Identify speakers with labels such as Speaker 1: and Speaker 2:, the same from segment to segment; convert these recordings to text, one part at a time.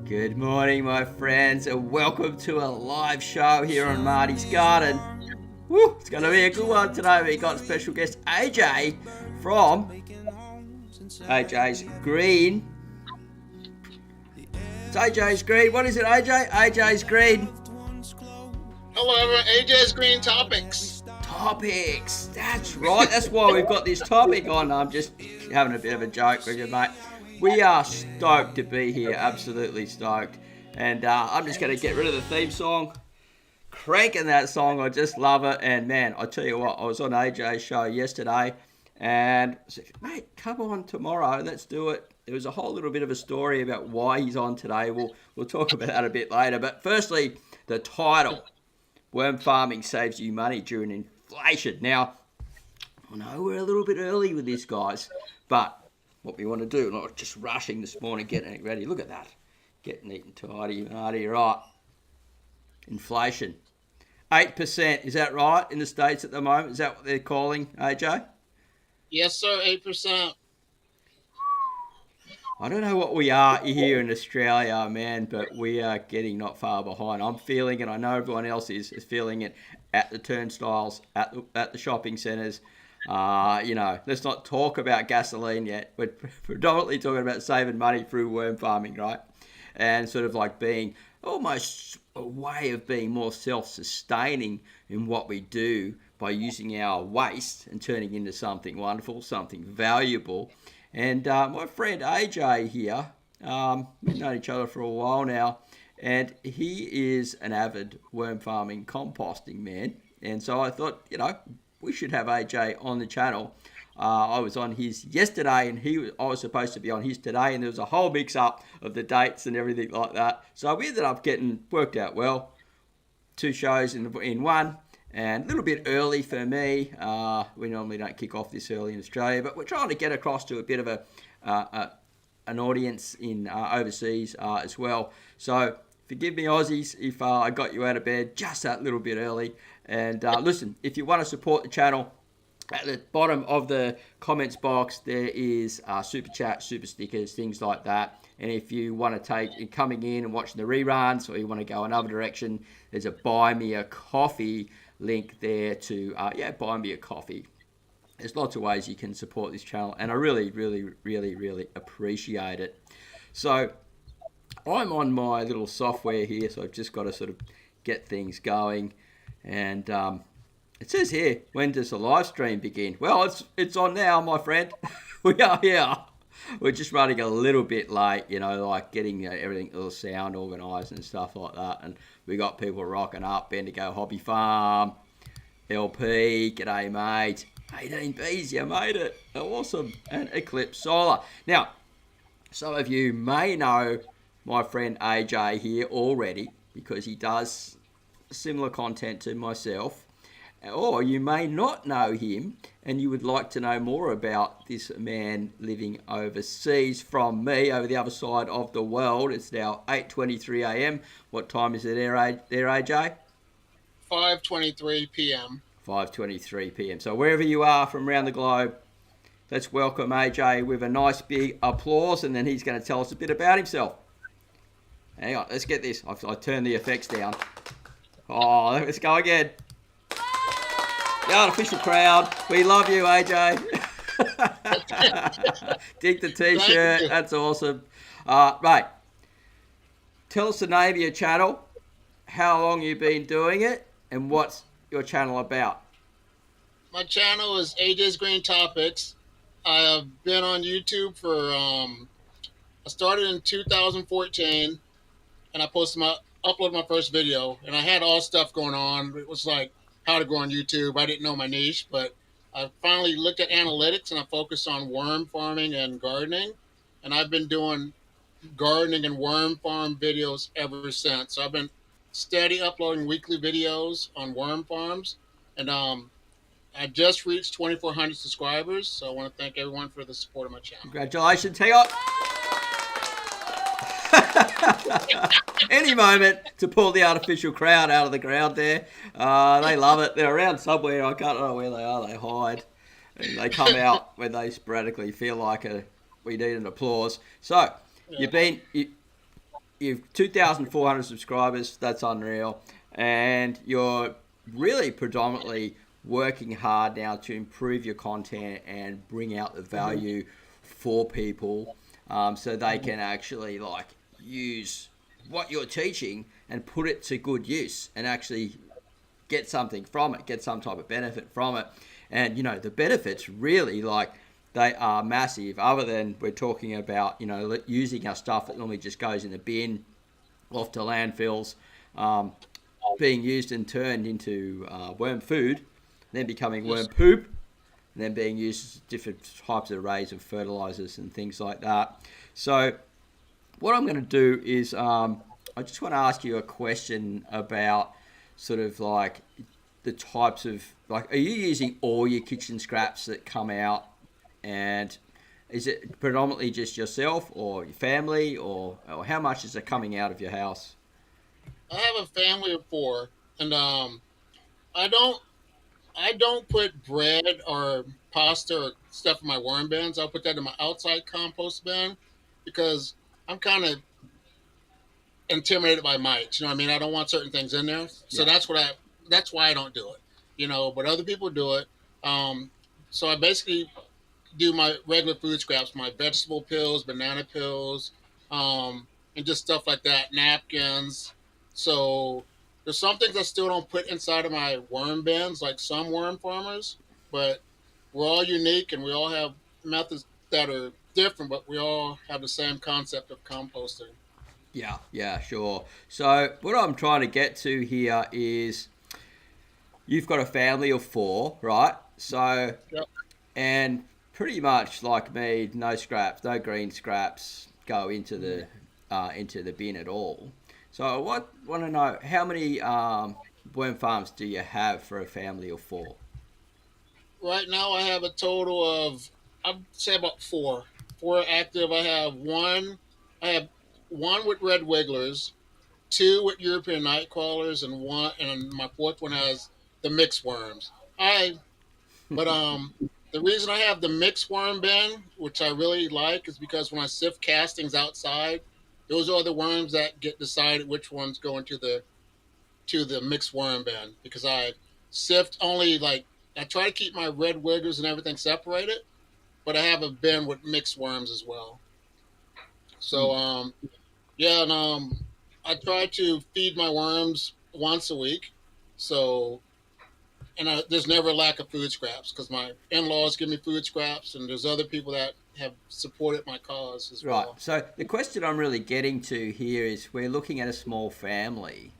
Speaker 1: Good morning, my friends, and welcome to a live show here on Marty's Garden. Woo, it's going to be a good one today. We got special guest AJ from AJs Green. It's AJs Green. What is it, AJ? AJs Green.
Speaker 2: Hello, everyone. AJs Green Topics.
Speaker 1: Topics. That's right. That's why we've got this topic on. I'm just having a bit of a joke with you, mate. We are stoked to be here. Absolutely stoked. And I'm just going to get rid of the theme song. Cranking that song. I just love it. And, man, I tell you what, I was on AJ's show yesterday. And I said, mate, come on tomorrow. Let's do it. There was a whole little bit of a story about why he's on today. We'll talk about that a bit later. But firstly, the title. Worm farming saves you money during inflation. Now, I know we're a little bit early with this, guys, but what we want to do, not just rushing this morning, getting it ready. Look at that. Getting neat and tidy, Marty, right. Inflation. 8%, is that right, in the States at the moment? Is that what they're calling, AJ?
Speaker 2: Yes, sir, 8%.
Speaker 1: I don't know what we are here in Australia, man, but we are getting not far behind. I'm feeling it. I know everyone else is feeling it at the turnstiles, at the shopping centres. Let's not talk about gasoline yet. We're predominantly talking about saving money through worm farming, right? And sort of like being almost a way of being more self-sustaining in what we do by using our waste and turning into something wonderful, something valuable. And my friend AJ here, we've known each other for a while now, and he is an avid worm farming composting man. And so I thought, we should have AJ on the channel. I was on his yesterday, and I was supposed to be on his today, and there was a whole mix-up of the dates and everything like that. So we ended up getting worked out well. 2 shows in one. And a little bit early for me. We normally don't kick off this early in Australia, but we're trying to get across to a bit of an audience in overseas as well. So forgive me, Aussies, if I got you out of bed just that little bit early. And listen, if you want to support the channel, at the bottom of the comments box, there is super chat, super stickers, things like that. And if you want to take coming in and watching the reruns, or you want to go another direction, there's a buy me a coffee link there to buy me a coffee. There's lots of ways you can support this channel, and I really, really, really, really appreciate it. So I'm on my little software here, so I've just got to sort of get things going. And it says here, when does the live stream begin? Well, it's on now, my friend. We are here. We're just running a little bit late, like getting everything, little sound organised and stuff like that. And we got people rocking up. Bendigo Hobby Farm, LP, g'day mate. 18 bees, you made it. Awesome. And Eclipse Solar. Now, some of you may know my friend AJ here already because he does similar content to myself. Or you may not know him and you would like to know more about this man living overseas from me over the other side of the world. It's now 8:23 a.m. What time is it there, AJ?
Speaker 2: 5:23 p.m.
Speaker 1: 5:23 p.m. So wherever you are from around the globe, let's welcome AJ with a nice big applause, and then he's going to tell us a bit about himself. Hang on, let's get this. I turned the effects down. Oh, let's go again. The artificial crowd. We love you, AJ. Dig the t-shirt. That's awesome. Right. Tell us the name of your channel, how long you've been doing it, and what's your channel about.
Speaker 2: My channel is AJs Green Topics. I have been on YouTube for, I started in 2014, and I uploaded my first video, and I had all stuff going on. It was like how to grow on YouTube. I didn't know my niche, but I finally looked at analytics, and I focused on worm farming and gardening. And I've been doing gardening and worm farm videos ever since. So I've been steady uploading weekly videos on worm farms. And I just reached 2,400 subscribers. So I want to thank everyone for the support of my channel.
Speaker 1: Congratulations. Hang on. Any moment to pull the artificial crowd out of the ground there. They love it. They're around somewhere. I can't know where they are. They hide. And they come out when they sporadically feel like we need an applause. So, you've 2,400 subscribers. That's unreal, and you're really predominantly working hard now to improve your content and bring out the value for people, so they can actually like use what you're teaching and put it to good use and actually get something from it, get some type of benefit from it. And the benefits really, like, they are massive. Other than we're talking about using our stuff that normally just goes in the bin off to landfills, um, being used and turned into worm food, then becoming worm
Speaker 2: Yes.
Speaker 1: poop, and then being used as different types of arrays of fertilizers and things like that. So what I'm going to do is I just want to ask you a question about sort of like the types of, like, are you using all your kitchen scraps that come out, and is it predominantly just yourself or your family, or how much is it coming out of your house?
Speaker 2: I have a family of four, and I don't I don't put bread or pasta or stuff in my worm bins. I'll put that in my outside compost bin because I'm kind of intimidated by mites. You know what I mean? I don't want certain things in there, so
Speaker 1: Yeah.
Speaker 2: that's why I don't do it. But other people do it. Um, so I basically do my regular food scraps, my vegetable peels, banana peels, and just stuff like that, napkins. So there's some things I still don't put inside of my worm bins, like some worm farmers, but we're all unique and we all have methods that are different, but we all have the same concept of composting.
Speaker 1: Yeah, yeah, sure. So what I'm trying to get to here is you've got a family of four, right? So,
Speaker 2: Yep.
Speaker 1: and pretty much like me, no scraps, no green scraps go into the bin at all. So I want to know how many worm farms do you have for a family of four?
Speaker 2: Right now, I have a total of, I'd say about four. Four active. I have one with red wigglers, two with European night crawlers, and my fourth one has the mixed worms. But the reason I have the mixed worm bin, which I really like, is because when I sift castings outside, those are the worms that get decided which ones go into the mixed worm bin because I sift only like I try to keep my red wigglers and everything separated, but I have a bin with mixed worms as well.
Speaker 1: Hmm.
Speaker 2: So yeah, and I try to feed my worms once a week. So there's never a lack of food scraps because my in-laws give me food scraps, and there's other people that have supported my cause as
Speaker 1: Right.
Speaker 2: well.
Speaker 1: So the question I'm really getting to here is we're looking at a small family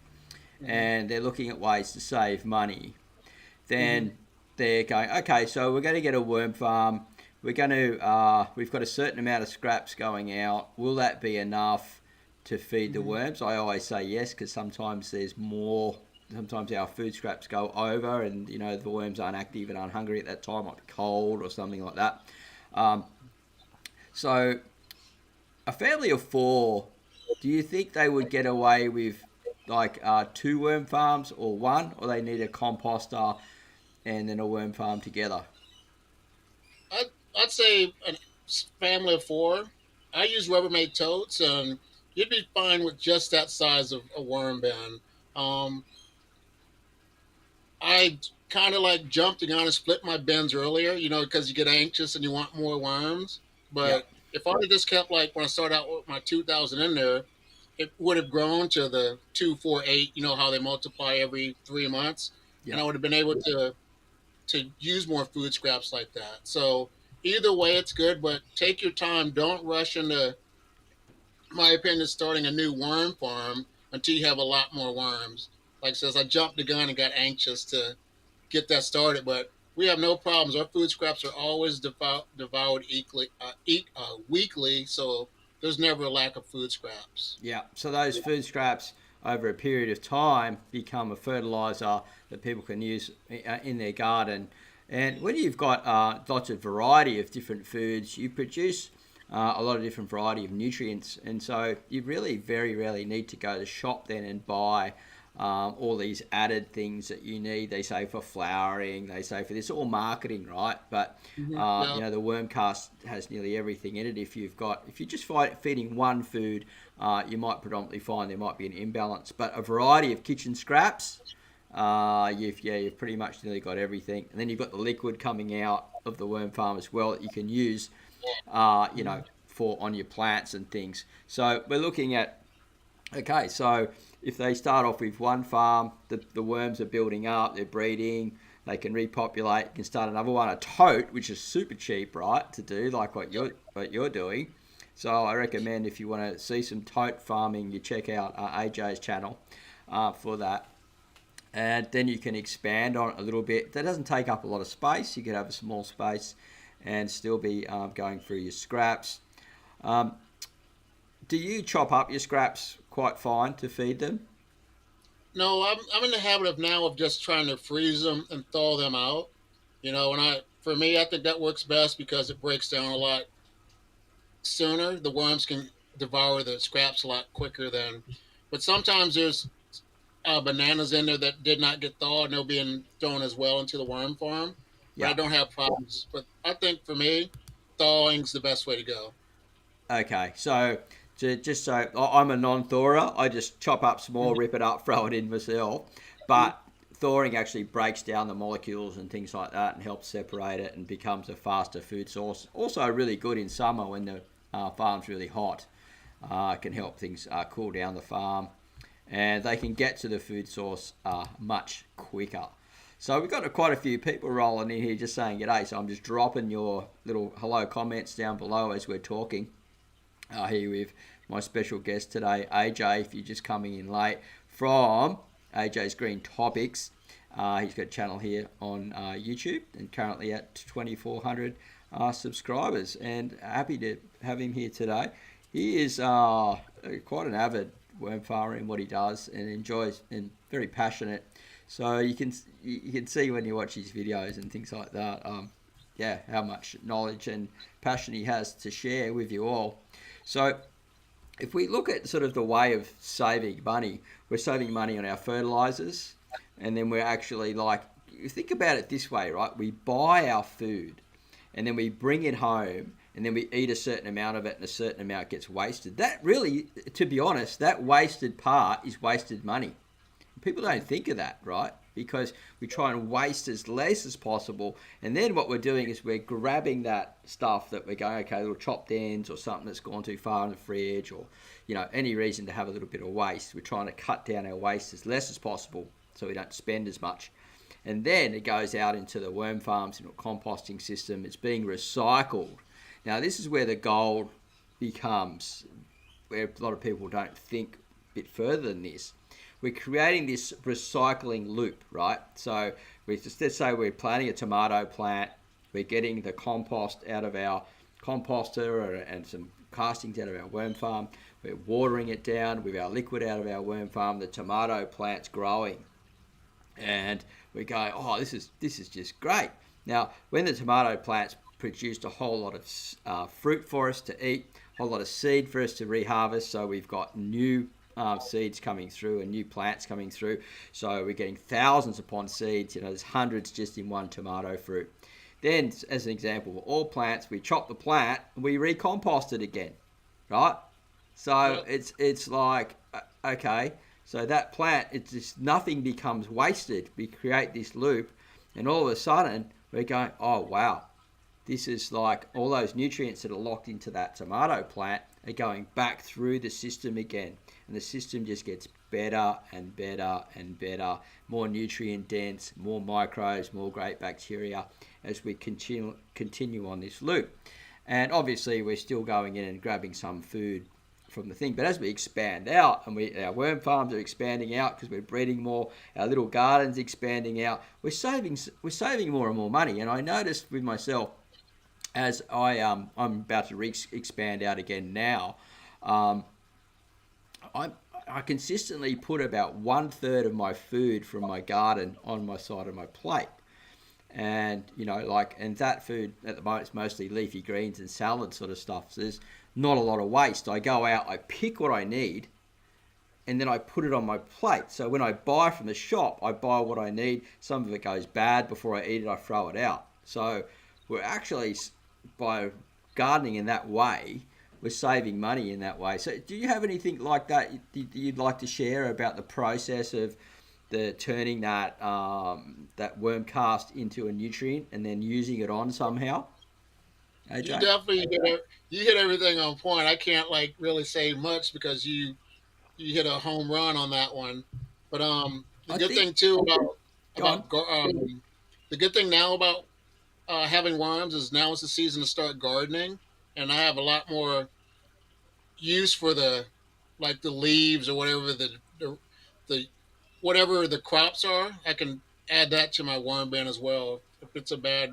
Speaker 2: Hmm.
Speaker 1: and they're looking at ways to save money.
Speaker 2: Hmm.
Speaker 1: Then they're going, okay, so we're going to get a worm farm. We've got a certain amount of scraps going out. Will that be enough to feed the
Speaker 2: Hmm.
Speaker 1: worms? I always say yes, because sometimes there's more. Sometimes our food scraps go over, and the worms aren't active and aren't hungry at that time, might be cold or something like that. Um, so a family of four, do you think they would get away with like two worm farms or one, or they need a composter and then a worm farm together?
Speaker 2: I'd, I'd say a family of four. I use Rubbermaid totes, and you'd be fine with just that size of a worm bin. Um, I kind of like jumped the gun and split my bins earlier, because you get anxious and you want more worms.
Speaker 1: Yep.
Speaker 2: But if I had just kept like when I started out with my 2,000 in there, it would have grown to the 248. You know how they multiply every 3 months, and I
Speaker 1: Yep.
Speaker 2: would have been able to use more food scraps like that. So either way, it's good, but take your time. Don't rush into, my opinion, starting a new worm farm until you have a lot more worms. Like I says, I jumped the gun and got anxious to get that started, but we have no problems. Our food scraps are always devoured weekly, so there's never a lack of food scraps.
Speaker 1: Yeah, so those food scraps over a period of time become a fertilizer that people can use in their garden. And when you've got lots of variety of different foods, you produce a lot of different variety of nutrients. And so you really very rarely need to go to the shop then and buy all these added things that you need. They say for flowering, they say for this, all marketing, right? But
Speaker 2: Yeah.
Speaker 1: the worm cast has nearly everything in it. If you just feeding one food, you might predominantly find there might be an imbalance. But a variety of kitchen scraps, you've pretty much nearly got everything. And then you've got the liquid coming out of the worm farm as well that you can use, for on your plants and things. So we're looking at, okay, so if they start off with one farm, the worms are building up, they're breeding, they can repopulate, you can start another one, a tote, which is super cheap, right, to do, like what you're doing. So I recommend if you want to see some tote farming, you check out AJ's channel for that. And then you can expand on it a little bit. That doesn't take up a lot of space. You can have a small space and still be going through your scraps. Um, do you chop up your scraps quite fine to feed them?
Speaker 2: No, I'm in the habit of now of just trying to freeze them and thaw them out. And for me, I think that works best because it breaks down a lot sooner. The worms can devour the scraps a lot quicker than. But sometimes there's bananas in there that did not get thawed and they're being thrown as well into the worm farm. But I
Speaker 1: Yeah.
Speaker 2: don't have problems. But I think for me, thawing's the best way to go.
Speaker 1: Okay. So just so I'm a non-thawer, I just chop up small, rip it up, throw it in myself. But thawing actually breaks down the molecules and things like that and helps separate it and becomes a faster food source. Also really good in summer when the farm's really hot. It can help things cool down the farm, and they can get to the food source much quicker. So we've got quite a few people rolling in here just saying g'day. So I'm just dropping your little hello comments down below as we're talking. Here with my special guest today, AJ, if you're just coming in late, from AJ's Green Topics. He's got a channel here on YouTube and currently at 2,400 subscribers, and happy to have him here today. He is quite an avid worm farmer in what he does and enjoys and very passionate. So you can see when you watch his videos and things like that, how much knowledge and passion he has to share with you all. So if we look at sort of the way of saving money, we're saving money on our fertilizers, and then we're actually like, you think about it this way, right? We buy our food and then we bring it home and then we eat a certain amount of it and a certain amount gets wasted. That really, to be honest, that wasted part is wasted money. People don't think of that, right? Because we try and waste as less as possible. And then what we're doing is we're grabbing that stuff that we're going, okay, little chopped ends or something that's gone too far in the fridge, or, any reason to have a little bit of waste. We're trying to cut down our waste as less as possible so we don't spend as much. And then it goes out into the worm farms, into a composting system. It's being recycled. Now, this is where the gold becomes, where a lot of people don't think a bit further than this. We're creating this recycling loop, right? So let's say we're planting a tomato plant, we're getting the compost out of our composter and some castings out of our worm farm, we're watering it down with our liquid out of our worm farm, the tomato plant's growing, and we go, oh, this is just great. Now, when the tomato plant's produced a whole lot of fruit for us to eat, a whole lot of seed for us to reharvest, so we've got new seeds coming through and new plants coming through. So we're getting thousands upon seeds. There's hundreds just in one tomato fruit. Then, as an example, all plants, we chop the plant and we recompost it again, right? So it's like, okay, so that plant, it's just nothing becomes wasted. We create this loop, and all of a sudden we're going, oh wow, this is like all those nutrients that are locked into that tomato plant are going back through the system again. And the system just gets better and better and better, more nutrient dense, more microbes, more great bacteria as we continue on this loop. And obviously we're still going in and grabbing some food from the thing, but as we expand out and our worm farms are expanding out because we're breeding more, our little gardens expanding out, we're saving more and more money. And I noticed with myself, as I'm about to expand out again now, I consistently put about 1/3 of my food from my garden on my side of my plate. And, and that food at the moment is mostly leafy greens and salad sort of stuff. So there's not a lot of waste. I go out, I pick what I need, and then I put it on my plate. So when I buy from the shop, I buy what I need. Some of it goes bad before I eat it. I throw it out. So we're actually, by gardening in that way, we're saving money in that way. So do you have anything like that you'd like to share about the process of the turning that worm cast into a nutrient and then using it on somehow,
Speaker 2: You
Speaker 1: AJ?
Speaker 2: definitely you hit everything on point. I can't like really say much because you hit a home run on that one. But the
Speaker 1: I
Speaker 2: good
Speaker 1: think
Speaker 2: thing too
Speaker 1: go on.
Speaker 2: the good thing now about having worms is now is the season to start gardening, and I have a lot more use for the like the leaves or whatever the whatever the crops are. I can add that to my worm bin as well. If it's a bad,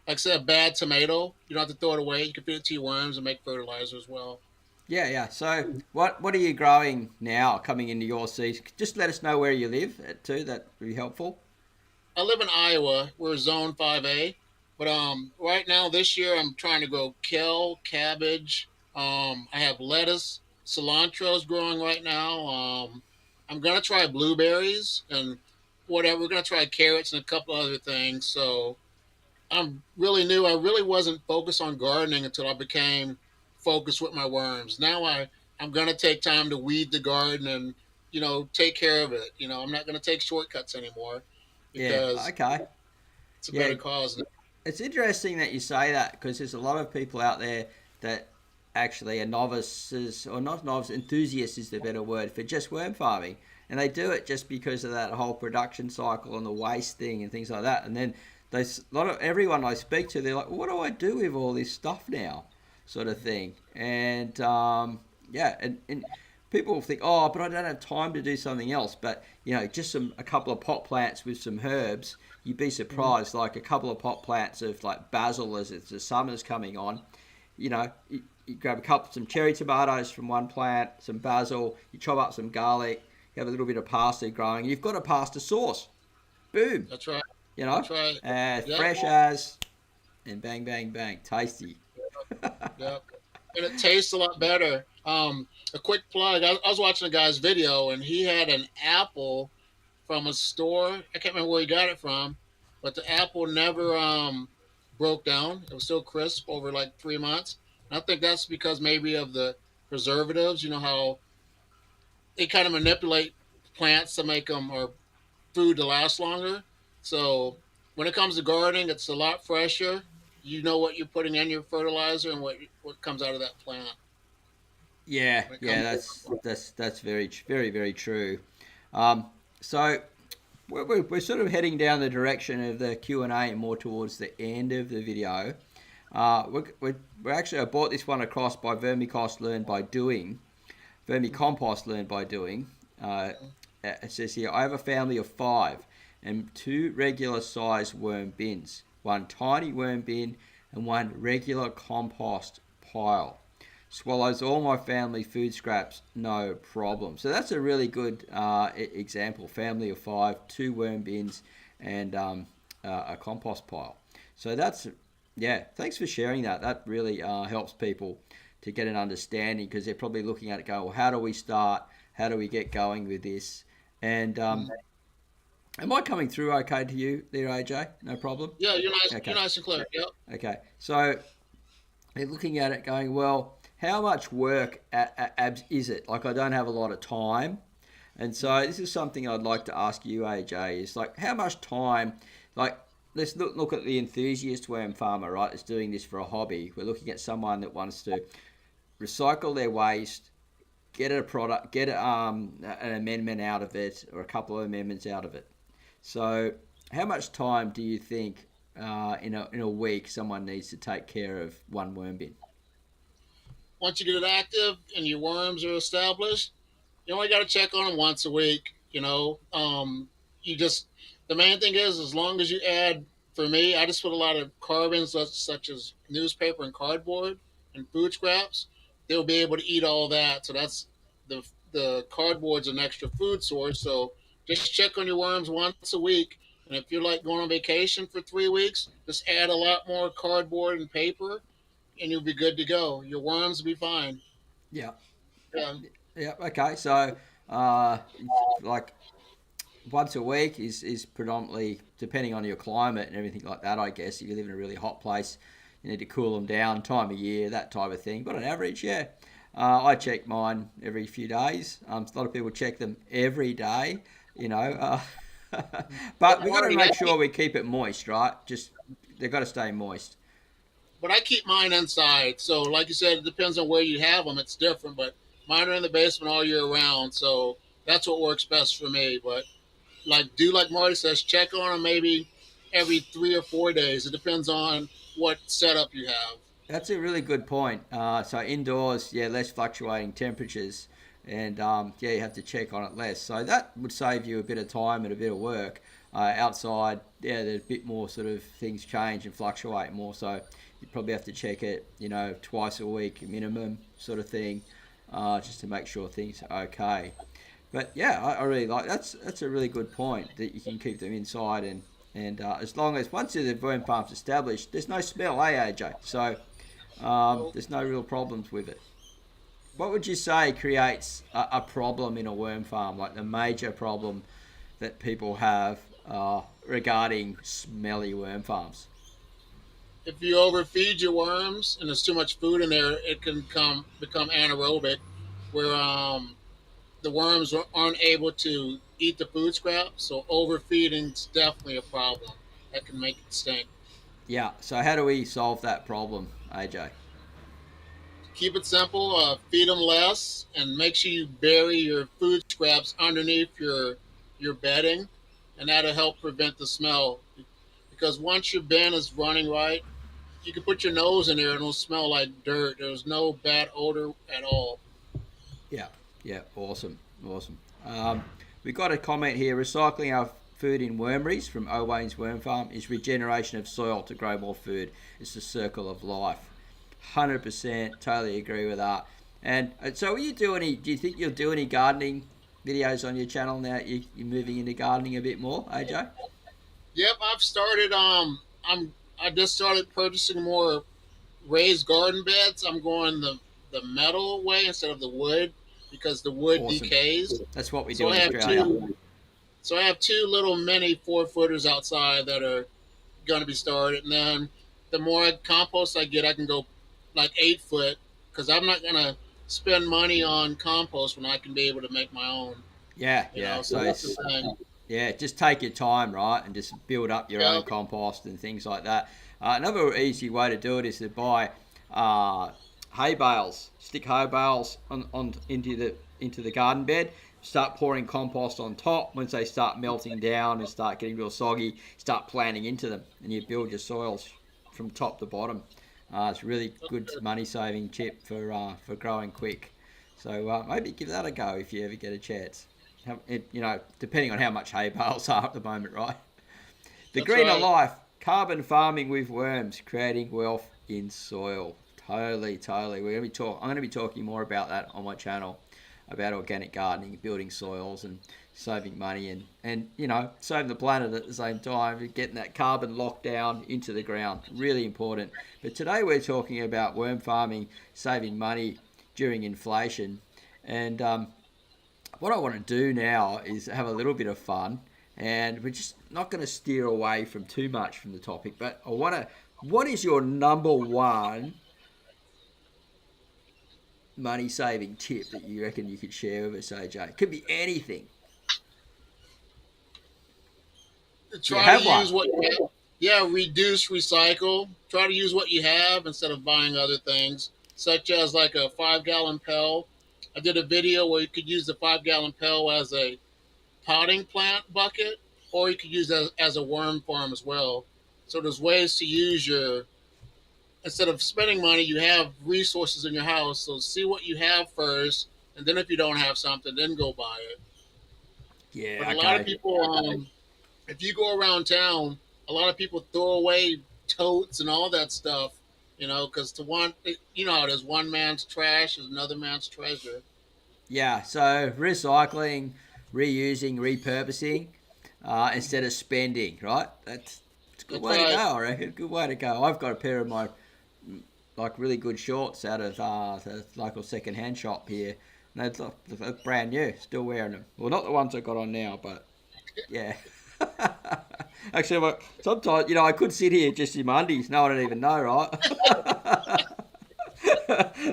Speaker 2: like I said, a bad tomato, you don't have to throw it away. You can feed it to your worms and make fertilizer as well.
Speaker 1: Yeah, yeah. So what are you growing now coming into your season? Just let us know where you live too. That'd be helpful.
Speaker 2: I live in Iowa. We're Zone 5A, but right now this year I'm trying to grow kale, cabbage. I have lettuce, cilantro's growing right now. I'm gonna try blueberries and whatever. We're gonna try carrots and a couple other things. So I'm really new. I really wasn't focused on gardening until I became focused with my worms. Now I'm gonna take time to weed the garden and take care of it. I'm not gonna take shortcuts anymore
Speaker 1: Yeah.
Speaker 2: because
Speaker 1: Okay.
Speaker 2: it's a
Speaker 1: Yeah.
Speaker 2: better cause.
Speaker 1: It's interesting that you say that because there's a lot of people out there that actually are novices or not novices, enthusiasts is the better word for just worm farming, and they do it just because of that whole production cycle and the waste thing and things like that. And then there's a lot of everyone I speak to, they're like, "What do I do with all this stuff now?" Sort of thing. And yeah, and people think, "Oh, but I don't have time to do something else." But just a couple of pot plants with some herbs, you'd be
Speaker 2: Mhm.
Speaker 1: surprised. Like a couple of pot plants of like basil as the summer's coming on. You grab some cherry tomatoes from one plant, some basil, you chop up some garlic, you have a little bit of parsley growing. You've got a pasta sauce. Boom.
Speaker 2: That's right.
Speaker 1: You know,
Speaker 2: That's right. Yep.
Speaker 1: fresh as, and bang, bang, bang, tasty.
Speaker 2: Yep. And it tastes a lot better. A quick plug. I was watching a guy's video, and he had an apple from a store. I can't remember where he got it from, but the apple never broke down. It was still crisp over like 3 months. And I think that's because maybe of the preservatives. You know how they kind of manipulate plants to make them or food to last longer. So when it comes to gardening, it's a lot fresher. You know what you're putting in your fertilizer and what comes out of that plant.
Speaker 1: Yeah,
Speaker 2: When it
Speaker 1: yeah,
Speaker 2: comes
Speaker 1: that's very very very true. Um, so we're sort of heading down the direction of the Q and A, more towards the end of the video. We're actually I bought this one across by Vermicompost Learn by Doing. Vermicompost Learn by Doing. Uh, it says here, I have a family of five and two regular size worm bins, one tiny worm bin and one regular compost pile. Swallows all my family food scraps, no problem. So that's a really good example. Family of five, two worm bins, and a compost pile. So that's, yeah, thanks for sharing that. That really helps people to get an understanding because they're probably looking at it going, well, how do we start? How do we get going with this? And
Speaker 2: Mhm.
Speaker 1: am I coming through okay to you there, AJ? No problem?
Speaker 2: Yeah, you're nice. You're
Speaker 1: Okay.
Speaker 2: nice and clear. Yep.
Speaker 1: Okay. So they're looking at it going, well, how much work is it? Like, I don't have a lot of time. And so this is something I'd like to ask you, AJ, is like, how much time, like, let's look at the enthusiast worm farmer, right, that's doing this for a hobby. We're looking at someone that wants to recycle their waste, get a product, get an amendment out of it, or a couple of amendments out of it. So, how much time do you think in a week someone needs to take care of one worm bin?
Speaker 2: Once you get it active and your worms are established, you only got to check on them once a week. You just the main thing is as long as you add. For me, I just put a lot of carbons such as newspaper and cardboard and food scraps. They'll be able to eat all that. So that's the cardboard's an extra food source. So just check on your worms once a week. And if you're like going on vacation for 3 weeks, just add a lot more cardboard and paper, and you'll be good to go. Your worms will be fine.
Speaker 1: Yeah,
Speaker 2: Yeah.
Speaker 1: yeah. Okay, so like once a week is predominantly depending on your climate and everything like that. I guess if you live in a really hot place, you need to cool them down, time of year, that type of thing. But on average, yeah, I check mine every few days. A lot of people check them every day, you know.
Speaker 2: But
Speaker 1: But we got to
Speaker 2: Marty,
Speaker 1: make sure we keep it moist, right? Just they've got to stay moist.
Speaker 2: I keep mine inside. So, like you said, it depends on where you have them. It's different, but mine are in the basement all year round. So that's what works best for me. But like Marty says, check on them maybe every 3 or 4 days. It depends on what setup you have.
Speaker 1: That's a really good point. So indoors, yeah, less fluctuating temperatures, and yeah, you have to check on it less. So that would save you a bit of time and a bit of work. Outside, yeah, there's a bit more sort of things change and fluctuate more. So you probably have to check it, twice a week minimum, sort of thing, just to make sure things are okay. But yeah, I really like that's a really good point that you can keep them inside and as long as once the worm farm's established, there's no smell, AJ? So
Speaker 2: So,
Speaker 1: there's no real problems with it. What would you say creates a problem in a worm farm, like the major problem that people have regarding smelly worm farms?
Speaker 2: if you overfeed your worms and there's too much food in there, it can become anaerobic, where the worms aren't able to eat the food scraps. So overfeeding is definitely a problem that can make it stink.
Speaker 1: Yeah, so how do we solve that problem, AJ?
Speaker 2: Keep it simple. Feed them less, and make sure you bury your food scraps underneath your bedding, and that'll help prevent the smell. Because once your bin is running right, you can put your nose in there and it'll smell like dirt. There's no bad odor at all.
Speaker 1: Yeah, yeah, awesome, awesome. We got a comment here. Recycling our food in wormeries from Owain's Worm Farm is regeneration of soil to grow more food. It's the circle of life. 100%, totally agree with that. And so, will you do any? Do you think you'll do any gardening videos on your channel now? That you're moving into gardening a bit more, AJ?
Speaker 2: Yep, I've started. I just started purchasing more raised garden beds. I'm going the metal way instead of the wood because the wood
Speaker 1: Awesome.
Speaker 2: decays.
Speaker 1: That's what we
Speaker 2: So
Speaker 1: do
Speaker 2: I
Speaker 1: in
Speaker 2: have
Speaker 1: Australia.
Speaker 2: two. So I have two little mini 4 footers outside that are going to be started, and then the more compost I get, I can go like 8 foot because I'm not going to spend money on compost when I can be able to make my own.
Speaker 1: Yeah, yeah.
Speaker 2: So
Speaker 1: So
Speaker 2: that's the
Speaker 1: it's
Speaker 2: thing.
Speaker 1: yeah, just take your time, right, and just build up your own
Speaker 2: Yep.
Speaker 1: compost and things like that. Another easy way to do it is to buy uh, hay bales. Stick hay bales on into the garden bed. Start pouring compost on top. Once they start melting down and start getting real soggy, start planting into them, and you build your soils from top to bottom. It's a really good money saving tip for growing quick. So maybe give that a go if you ever get a chance. Depending on how much hay bales are at the moment, right? The
Speaker 2: That's
Speaker 1: greener
Speaker 2: right.
Speaker 1: life, carbon farming with worms, creating wealth in soil. Totally, totally. I'm going to be talking more about that on my channel, about organic gardening, building soils, and saving money and saving the planet at the same time, getting that carbon locked down into the ground. Really important. But today we're talking about worm farming, saving money during inflation, and what I want to do now is have a little bit of fun, and we're just not going to steer away from too much from the topic. But I want to. What is your number one money saving tip that you reckon you could share with us, AJ? It could be anything. Do you
Speaker 2: Try to
Speaker 1: have one?
Speaker 2: use what you have. Yeah, reduce, recycle. Try to use what you have instead of buying other things, such as like a 5 gallon pail. I did a video where you could use the 5 gallon pail as a potting plant bucket, or you could use it as a worm farm as well. So there's ways to use your instead of spending money, you have resources in your house. So see what you have first, and then if you don't have something, then go buy it. But
Speaker 1: Yeah.
Speaker 2: a lot of
Speaker 1: Okay.
Speaker 2: people, if you go around town, a lot of people throw away totes and all that stuff, because to one, how it is one man's trash is another man's treasure.
Speaker 1: Yeah. So recycling, reusing, repurposing, instead of spending. Right. That's a good
Speaker 2: That's
Speaker 1: way to go.
Speaker 2: right.
Speaker 1: I reckon. Good way to go. I've got a pair of my like really good shorts out of the local second hand shop here. They're brand new, still wearing them. Well, not the ones I got on now, but yeah. Actually, sometimes I could sit here just in my undies. No one would even know, right?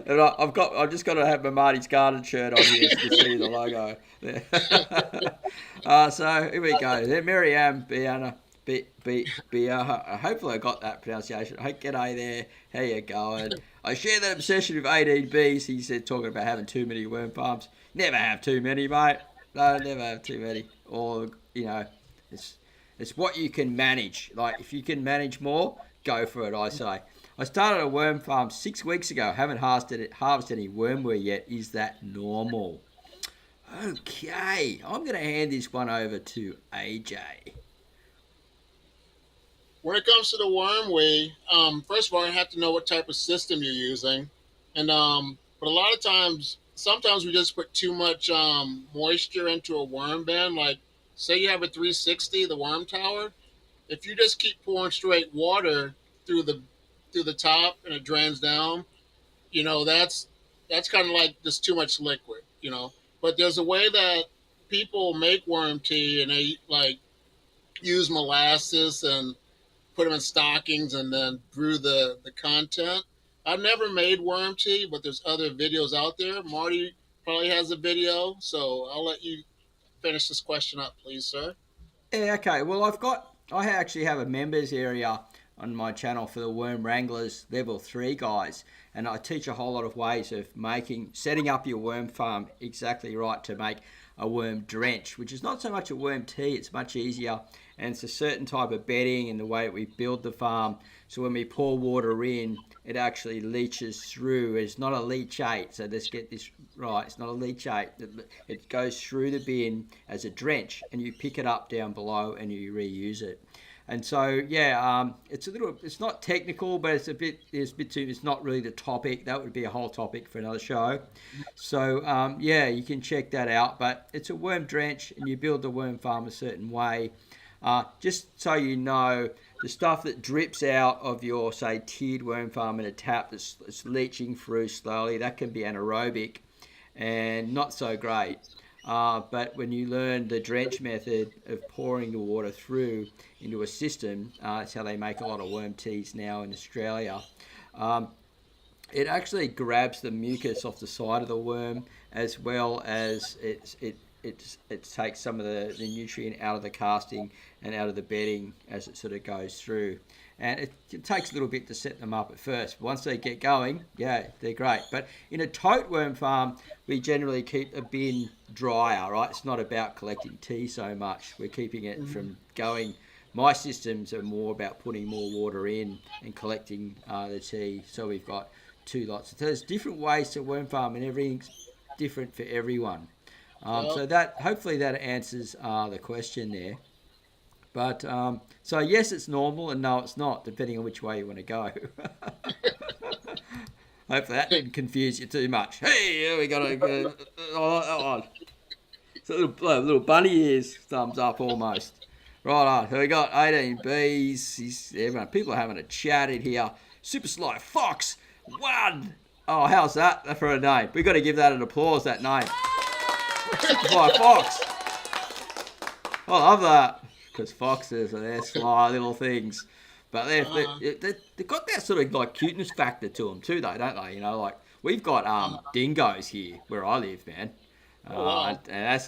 Speaker 1: And I've just got to have my Marty's Garden shirt on here to see the logo. So here we go. There, Miriam Biana. Hopefully I got that pronunciation. Hey, g'day there. How you going? I share that obsession with 18 bees. He said talking about having too many worm farms. Never have too many, mate. No, never have too many. Or it's it's what you can manage. Like if you can manage more, go for it. I say. I started a worm farm 6 weeks ago. Haven't harvested any wormware yet. Is that normal? Okay, I'm going to hand this one over to AJ.
Speaker 2: When it comes to the worm weed, first of all, I have to know what type of system you're using, and but a lot of times, sometimes we just put too much moisture into a worm bin. Like, say you have a 360, the worm tower. If you just keep pouring straight water through the through the top and it drains down, that's kind of like just too much liquid. But there's a way that people make worm tea, and they like use molasses and put them in stockings and then brew the content. I've never made worm tea, but there's other videos out there. Marty probably has a video, so I'll let you finish this question up, please, sir.
Speaker 1: Yeah, okay. Well, I actually have a members area on my channel for the Worm Wranglers Level 3 guys, and I teach a whole lot of ways of setting up your worm farm exactly right to make a worm drench, which is not so much a worm tea, it's much easier, and it's a certain type of bedding and the way we build the farm. So when we pour water in, it actually leaches through. It's not a leachate, so let's get this right. It's not a leachate. It goes through the bin as a drench, and you pick it up down below and you reuse it. And so, yeah, it's not technical, but it's not really the topic. That would be a whole topic for another show. So, yeah, you can check that out. But it's a worm drench, and you build the worm farm a certain way. Just so you know, the stuff that drips out of your, say, tiered worm farm in a tap that's leaching through slowly, that can be anaerobic and not so great. But when you learn the drench method of pouring the water through into a system, that's how they make a lot of worm teas now in Australia. Um, it actually grabs the mucus off the side of the worm, as well as it takes some of the nutrient out of the casting and out of the bedding as it sort of goes through. And it takes a little bit to set them up at first. But once they get going, yeah, they're great. But in a tote worm farm, we generally keep a bin drier, right? It's not about collecting tea so much. We're keeping it from going. My systems are more about putting more water in and collecting the tea. So we've got two lots. So there's different ways to worm farm, and everything's different for everyone.
Speaker 2: Well,
Speaker 1: So that hopefully that answers the question there. But so yes, it's normal, and no, it's not, depending on which way you want to go. Hopefully that didn't confuse you too much. Hey, we got a it's a little bunny ears, thumbs up almost. Right on, we got 18 bees. Everyone, people are having a chat in here. Super Sly Fox, one. Oh, how's that for a name? We got to give that an applause. That name, Super Sly Fox. I love that. Because foxes are they're sly little things, but they've got that sort of like cuteness factor to them too, though, don't they? Like we've got dingoes here where I live, man,
Speaker 2: wow.
Speaker 1: and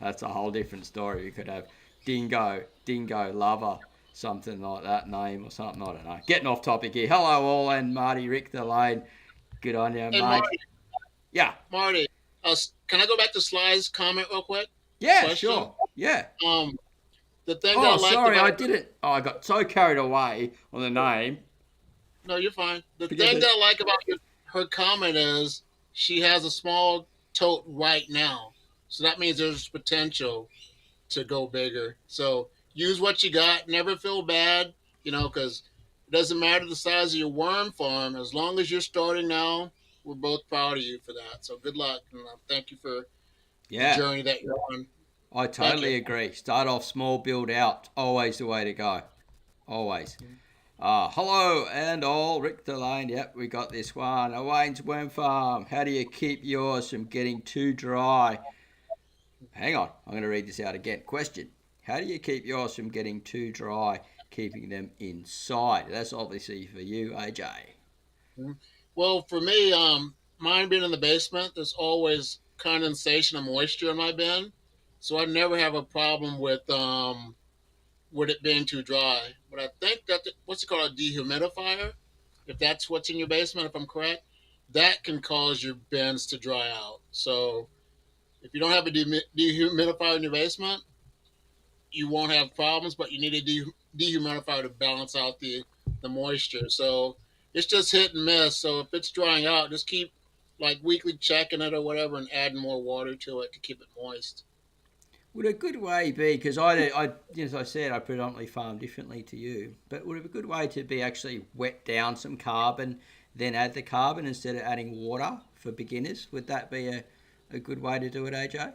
Speaker 1: that's a whole different story. We could have dingo lover, something like that name or something. I don't know. Getting off topic here. Hello all, and Marty, Rick, the lane. Good on you,
Speaker 2: Hey,
Speaker 1: mate.
Speaker 2: Marty.
Speaker 1: Yeah,
Speaker 2: Marty, can I go back to Sly's comment real quick?
Speaker 1: yeah,
Speaker 2: Question.
Speaker 1: sure, yeah.
Speaker 2: Um, the thing that I
Speaker 1: Oh,
Speaker 2: liked
Speaker 1: sorry,
Speaker 2: about
Speaker 1: I didn't. Oh, I got so carried away on the name.
Speaker 2: No, you're fine. The
Speaker 1: Forget
Speaker 2: thing
Speaker 1: it.
Speaker 2: that I like about her comment is she has a small tote right now, so that means there's potential to go bigger. So use what you got. Never feel bad, because it doesn't matter the size of your worm farm. As long as you're starting now, we're both proud of you for that. So good luck, and thank you for the
Speaker 1: Yeah.
Speaker 2: journey that you're on.
Speaker 1: I
Speaker 2: Thank you.
Speaker 1: totally agree. Start off small, build out. Always the way to go. Always. Hello and all, Rick Delane. Yep, we got this one. Wayne's Worm Farm. How do you keep yours from getting too dry? Hang on, I'm going to read this out again. Question: how do you keep yours from getting too dry, keeping them inside? That's obviously for you, AJ.
Speaker 2: Mhm. Well, for me, mine being in the basement, there's always condensation of moisture in my bin, so I never have a problem with it being too dry. But I think that what's it called, a dehumidifier, if that's what's in your basement, if I'm correct, that can cause your bins to dry out. So if you don't have a dehumidifier in your basement, you won't have problems, but you need a dehumidifier to balance out the moisture. So it's just hit and miss. So if it's drying out, just keep like weekly checking it or whatever, and adding more water to it to keep it moist.
Speaker 1: Would a good way be, because I, as I said, I predominantly farm differently to you, but would a good way to be actually wet down some carbon, then add the carbon instead of adding water for beginners? Would that be a good way to do it, AJ?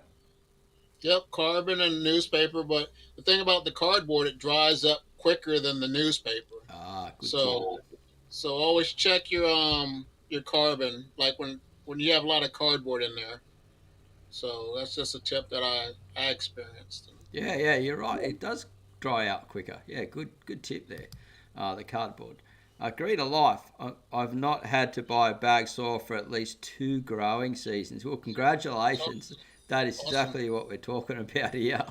Speaker 2: Yep, carbon and newspaper. But the thing about the cardboard, it dries up quicker than the newspaper.
Speaker 1: Ah, good tip.
Speaker 2: So always check your carbon, like when you have a lot of cardboard in there. So that's just a tip that I experienced.
Speaker 1: Yeah, you're right. It does dry out quicker. Yeah, good tip there. The cardboard. Green of Life. I've not had to buy a bag soil for at least 2 growing seasons. Well, congratulations. That is
Speaker 2: Awesome.
Speaker 1: exactly what we're talking about here.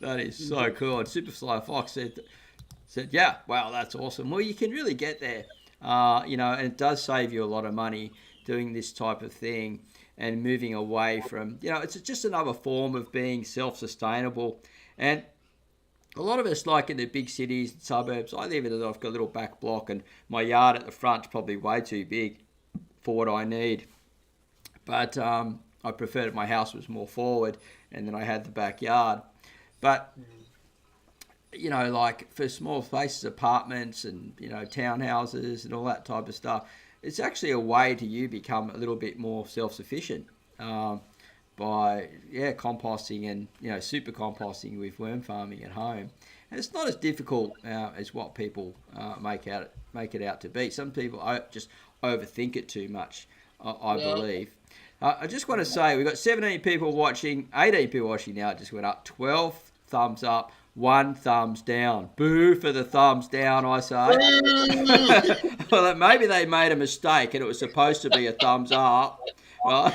Speaker 1: That is so cool. And Superfly Fox said, yeah, wow, that's awesome. Well, you can really get there, and it does save you a lot of money doing this type of thing and moving away from, it's just another form of being self-sustainable. And a lot of us, like in the big cities and suburbs, I live in it. I've got a little back block, and my yard at the front's probably way too big for what I need. But I preferred if my house was more forward, and then I had the backyard. But like for small places, apartments and townhouses and all that type of stuff, it's actually a way to you become a little bit more self-sufficient by composting and super composting with worm farming at home. And it's not as difficult as what people make it out to be. Some people just overthink it too much, I
Speaker 2: Yeah.
Speaker 1: believe. I just want to say we've got 17 people watching, 18 people watching now. It just went up. 12 thumbs up, 1 thumbs down. Boo for the thumbs down, I say. Well, maybe they made a mistake and it was supposed to be a thumbs up. Right?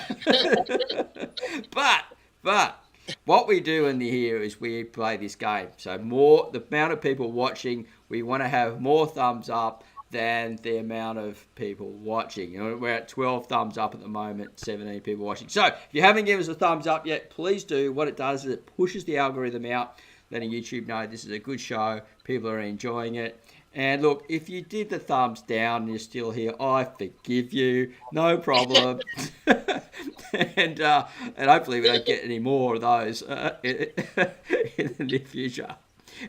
Speaker 1: but, but, what we do in here is we play this game. So the amount of people watching, we want to have more thumbs up than the amount of people watching. We're at 12 thumbs up at the moment, 17 people watching. So if you haven't given us a thumbs up yet, please do. What it does is it pushes the algorithm out, letting YouTube know this is a good show, people are enjoying it. And look, if you did the thumbs down and you're still here, I forgive you, no problem. and hopefully we don't get any more of those in the near future.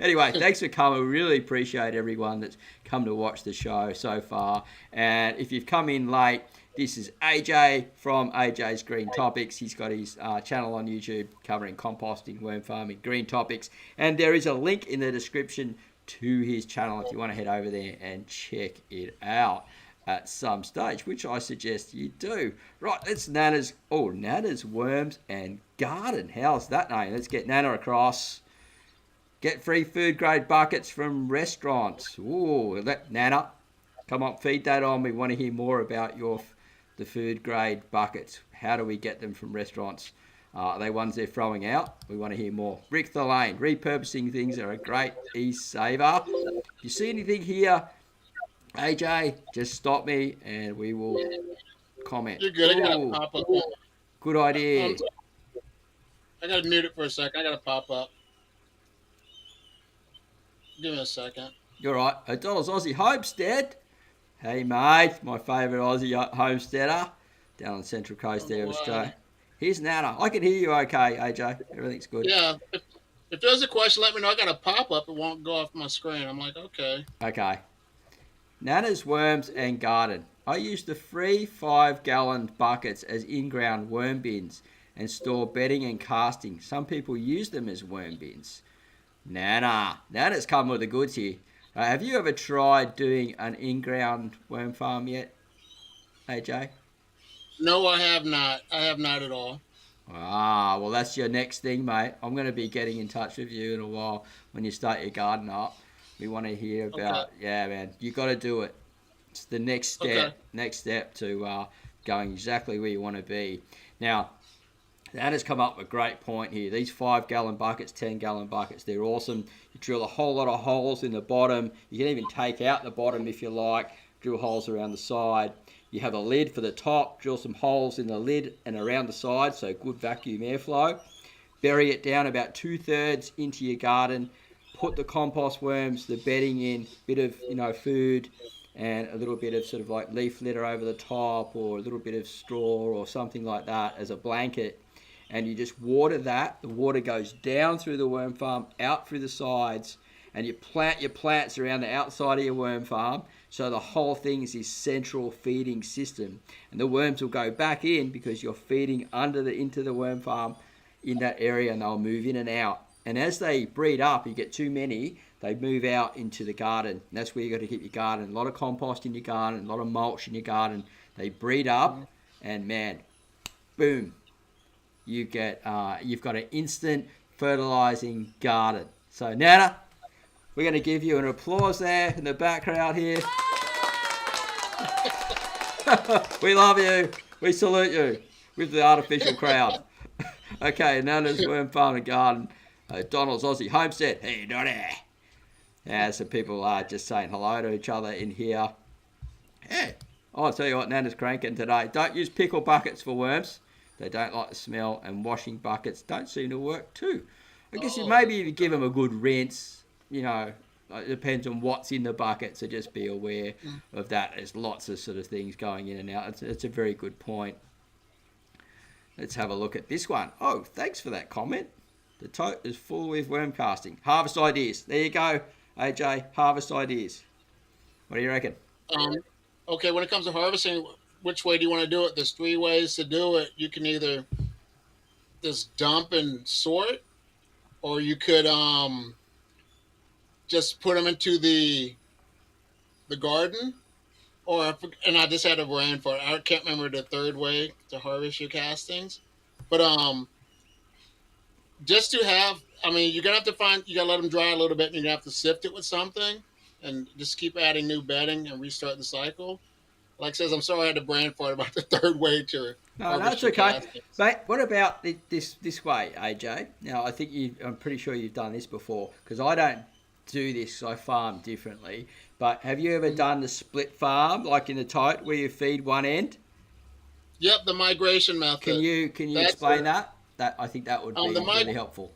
Speaker 1: Anyway, thanks for coming. We really appreciate everyone that's come to watch the show so far. And if you've come in late, this is AJ from AJs Green Topics. He's got his channel on YouTube covering composting, worm farming, green topics. And there is a link in the description to his channel if you want to head over there and check it out at some stage, which I suggest you do. Right, that's Nana's Worms and Garden. How's that name? Let's get Nana across. Get free food grade buckets from restaurants. Ooh, let Nana, come on, feed that on. We want to hear more about the food grade buckets. How do we get them from restaurants? Are they ones they're throwing out? We want to hear more. Rick the Lane, repurposing things are a great e-saver. If you see anything here, AJ, just stop me and we will comment.
Speaker 2: You're good. I got to
Speaker 1: Ooh,
Speaker 2: pop up.
Speaker 1: good idea.
Speaker 2: I got to mute it for a second. I got to pop up. Give me a second.
Speaker 1: You're right. $1 Aussie Homestead. Hey, mate, my favourite Aussie homesteader down on the Central Coast there of Australia. Here's Nana. I can hear you okay, AJ. Everything's good.
Speaker 2: Yeah. If there's a question, let me know. I got a pop up. It won't go off my screen. I'm like, okay.
Speaker 1: Okay. Nana's Worms and Garden. I use the free 5-gallon buckets as in-ground worm bins and store bedding and casting. Some people use them as worm bins. Nana's come with the goods here. Have you ever tried doing an in-ground worm farm yet, AJ?
Speaker 2: No, I have not. I have not at all.
Speaker 1: Ah, well, that's your next thing, mate. I'm going to be getting in touch with you in a while when you start your garden up. We want to hear
Speaker 2: Okay.
Speaker 1: about, yeah, man, you got to do it. It's the
Speaker 2: Okay.
Speaker 1: next step to going exactly where you want to be. Now, that has come up with a great point here. These 5 gallon buckets, 10 gallon buckets, they're awesome. You drill a whole lot of holes in the bottom. You can even take out the bottom if you like, drill holes around the side. You have a lid for the top, drill some holes in the lid and around the side, so good vacuum airflow. Bury it down about 2/3 into your garden. Put the compost worms, the bedding in, bit of food, and a little bit of sort of like leaf litter over the top, or a little bit of straw or something like that as a blanket. And you just water that. The water goes down through the worm farm, out through the sides, and you plant your plants around the outside of your worm farm. So the whole thing is this central feeding system, and the worms will go back in because you're feeding into the worm farm in that area, and they'll move in and out. And as they breed up, you get too many, they move out into the garden. And that's where you got to keep your garden. A lot of compost in your garden, a lot of mulch in your garden. They breed up, and man, boom, you've got an instant fertilizing garden. So Nana, we're going to give you an applause there in the background here. We love you. We salute you with the artificial crowd. Okay, Nana's Worm Farm and Garden. Donald's Aussie Homestead. Hey, Donny. Yeah, some people are just saying hello to each other in here. Yeah. I'll tell you what, Nana's cranking today. Don't use pickle buckets for worms. They don't like the smell, and washing buckets don't seem to work too. I guess maybe if you give them a good rinse, it depends on what's in the bucket, so just be aware of that. There's lots of sort of things going in and out. It's a very good point. Let's have a look at this one. Oh, thanks for that comment. The tote is full with worm casting. Harvest ideas. There you go, AJ. Harvest ideas. What do you reckon?
Speaker 2: Um, okay, when it comes to harvesting, which way do you want to do it? There's 3 ways to do it. You can either just dump and sort, or you could just put them into the garden. And I just had a brain for it. I can't remember the third way to harvest your castings, but just to have. I mean, you're gonna have to find. You gotta let them dry a little bit, and you're gonna have to sift it with something, and just keep adding new bedding and restart the cycle. Like I says, I'm sorry I had a brain fart about the third way to
Speaker 1: No,
Speaker 2: harvest
Speaker 1: that's
Speaker 2: your
Speaker 1: okay.
Speaker 2: castings.
Speaker 1: Mate, what about this way, AJ? Now, I think I'm pretty sure you've done this before, because I don't do this, 'cause I farm differently. But have you ever
Speaker 2: Mhm.
Speaker 1: done the split farm, like in the tote, where you feed one end?
Speaker 2: Yep, the migration
Speaker 1: Can
Speaker 2: method.
Speaker 1: you
Speaker 2: That's
Speaker 1: explain that? That I think that would
Speaker 2: the
Speaker 1: be really helpful.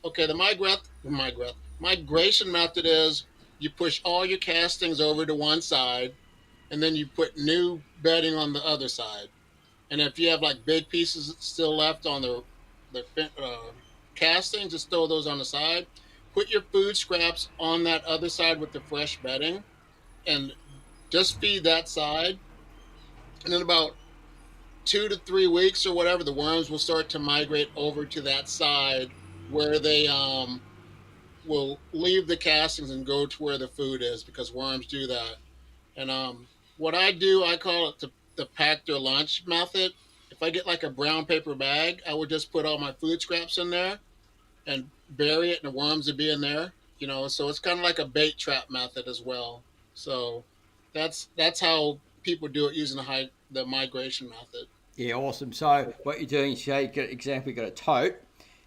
Speaker 2: okay. Migration method is you push all your castings over to one side, and then you put new bedding on the other side. And if you have like big pieces still left on the castings, just throw those on the side. Put your food scraps on that other side with the fresh bedding, and just feed that side. And then about 2 to 3 weeks or whatever, the worms will start to migrate over to that side where they will leave the castings and go to where the food is because worms do that. And what I do, I call it the pack their lunch method. If I get like a brown paper bag, I would just put all my food scraps in there and bury it, and the worms would be in there. So it's kind of like a bait trap method as well. So that's how people do it using the migration method.
Speaker 1: Yeah, awesome. So what you're doing is, say, example, you've got a tote,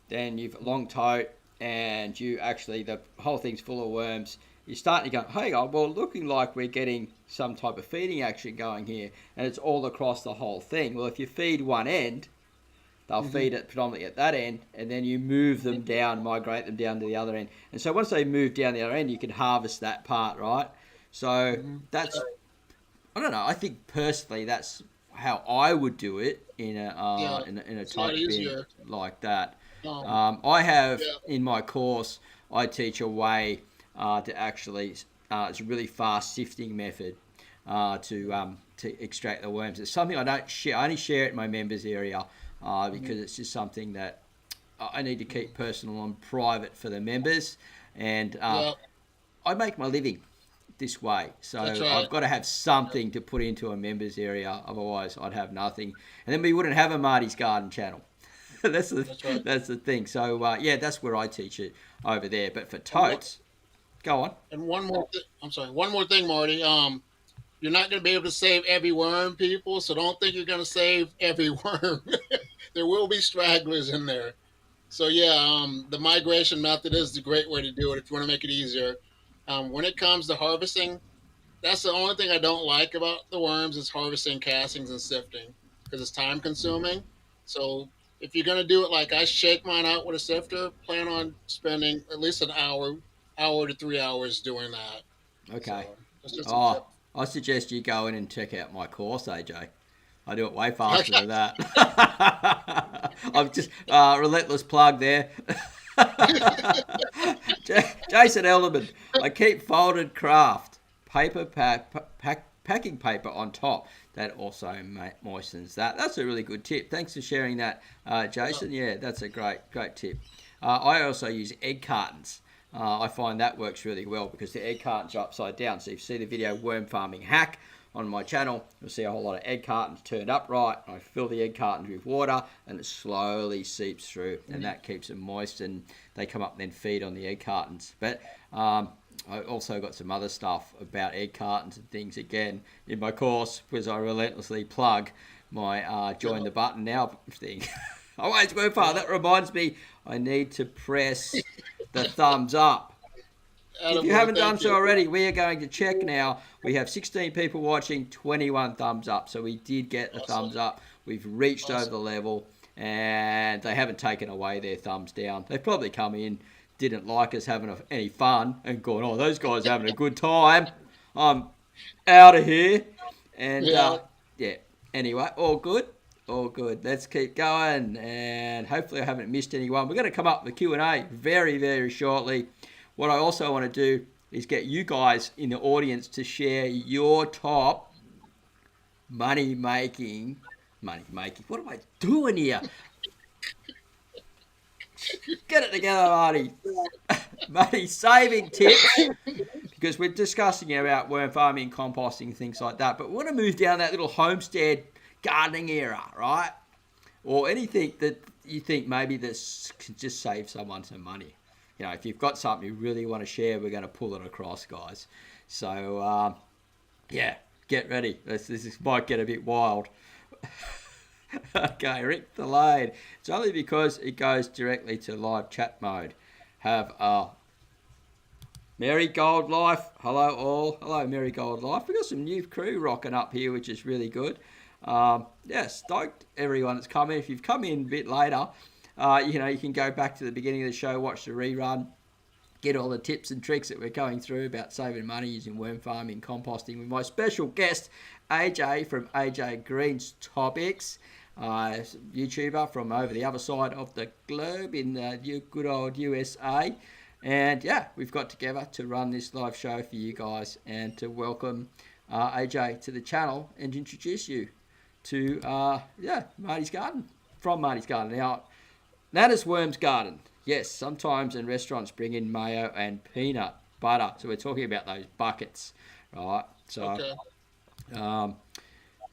Speaker 1: then you've a long tote, and you actually, the whole thing's full of worms. You're starting to go, hey, well, looking like we're getting some type of feeding action going here, and it's all across the whole thing. Well, if you feed one end, they'll
Speaker 2: Hmm.
Speaker 1: feed it predominantly at that end, and then you move them down, migrate them down to the other end. And so once they move down the other end, you can harvest that part, right? So
Speaker 2: Hmm.
Speaker 1: that's, I don't know. I think personally that's how I would do it
Speaker 2: Yeah,
Speaker 1: in a
Speaker 2: it's a lot
Speaker 1: tote bin
Speaker 2: easier.
Speaker 1: like that.
Speaker 2: Um,
Speaker 1: I have
Speaker 2: yeah.
Speaker 1: in my course, I teach a way to actually. It's a really fast sifting method to extract the worms. It's something I don't share. I only share it in my members area
Speaker 2: Hmm.
Speaker 1: because it's just something that I need to keep personal and private for the members. And
Speaker 2: Yeah.
Speaker 1: I make my living this way, so
Speaker 2: That's
Speaker 1: I've
Speaker 2: right.
Speaker 1: got to have something to put into a members area. Otherwise, I'd have nothing, and then we wouldn't have a Marty's Garden channel. that's the
Speaker 2: That's right.
Speaker 1: that's the thing. So yeah, that's where I teach it over there. But for
Speaker 2: And what?
Speaker 1: totes, go on.
Speaker 2: And one more. I'm sorry. One more thing, Marty. You're not going to be able to save every worm, people. So don't think you're going to save every worm. There will be stragglers in there. So yeah, the migration method is the great way to do it if you want to make it easier. When it comes to harvesting, that's the only thing I don't like about the worms is harvesting, castings, and sifting because it's time consuming. So if you're gonna do it like I shake mine out with a sifter, plan on spending at least an hour to 3 hours doing that.
Speaker 1: Okay.
Speaker 2: So that's just a
Speaker 1: Oh,
Speaker 2: tip.
Speaker 1: I suggest you go in and check out my course, AJ. I do it way faster than that. I'm just relentless plug there. Jason Elderman, I keep folded craft packing paper on top. That also moistens that. That's a really good tip. Thanks for sharing that, Jason. Yeah, that's a great tip. I also use egg cartons. I find that works really well because the egg cartons are upside down. So if you see the video Worm Farming Hack on my channel, you'll see a whole lot of egg cartons turned upright. I fill the egg cartons with water and it slowly seeps through and that keeps them moist and they come up and then feed on the egg cartons. But I also got some other stuff about egg cartons and things again in my course because I relentlessly plug my join the button now thing. Oh, wait, it's Worm Farm. That reminds me I need to press the thumbs up. If you
Speaker 2: Attaboy,
Speaker 1: haven't done
Speaker 2: thank
Speaker 1: so
Speaker 2: you.
Speaker 1: already, we are going to check now. We have 16 people watching, 21 thumbs up. So we did get the
Speaker 2: Awesome.
Speaker 1: thumbs up. We've reached over
Speaker 2: Awesome.
Speaker 1: the level and they haven't taken away their thumbs down. They've probably come in, didn't like us having any fun and gone, oh, those guys are having a good time. I'm out of here. And
Speaker 2: Yeah.
Speaker 1: yeah, anyway, all good. All good. Let's keep going, and hopefully I haven't missed anyone. We're going to come up with Q&A very shortly. What I also want to do is get you guys in the audience to share your top money making. What am I doing here? Get it together, Marty. Money saving tips. Because we're discussing about worm farming, composting, things like that. But we want to move down that little homestead gardening era, right? Or anything that you think maybe this can just save someone some money. You know, if you've got something you really want to share, we're going to pull it across, guys. So, yeah, get ready. This might get a bit wild. Okay, Rick the Lane. It's only because it goes directly to live chat mode. Have a Merry Gold Life. Hello all. Hello, Merry Gold Life. We've got some new crew rocking up here, which is really good. Yeah, stoked everyone that's come in. If you've come in a bit later, you can go back to the beginning of the show, watch the rerun, get all the tips and tricks that we're going through about saving money using worm farming, composting with my special guest, AJ from AJ Green Topics, YouTuber from over the other side of the globe in the good old USA. And yeah, we've got together to run this live show for you guys and to welcome AJ to the channel and introduce you to Marty's Garden, from Marty's Garden. Now, Nana's Worms Garden. Yes, sometimes in restaurants bring in mayo and peanut butter. So we're talking about those buckets, right? So
Speaker 2: Okay.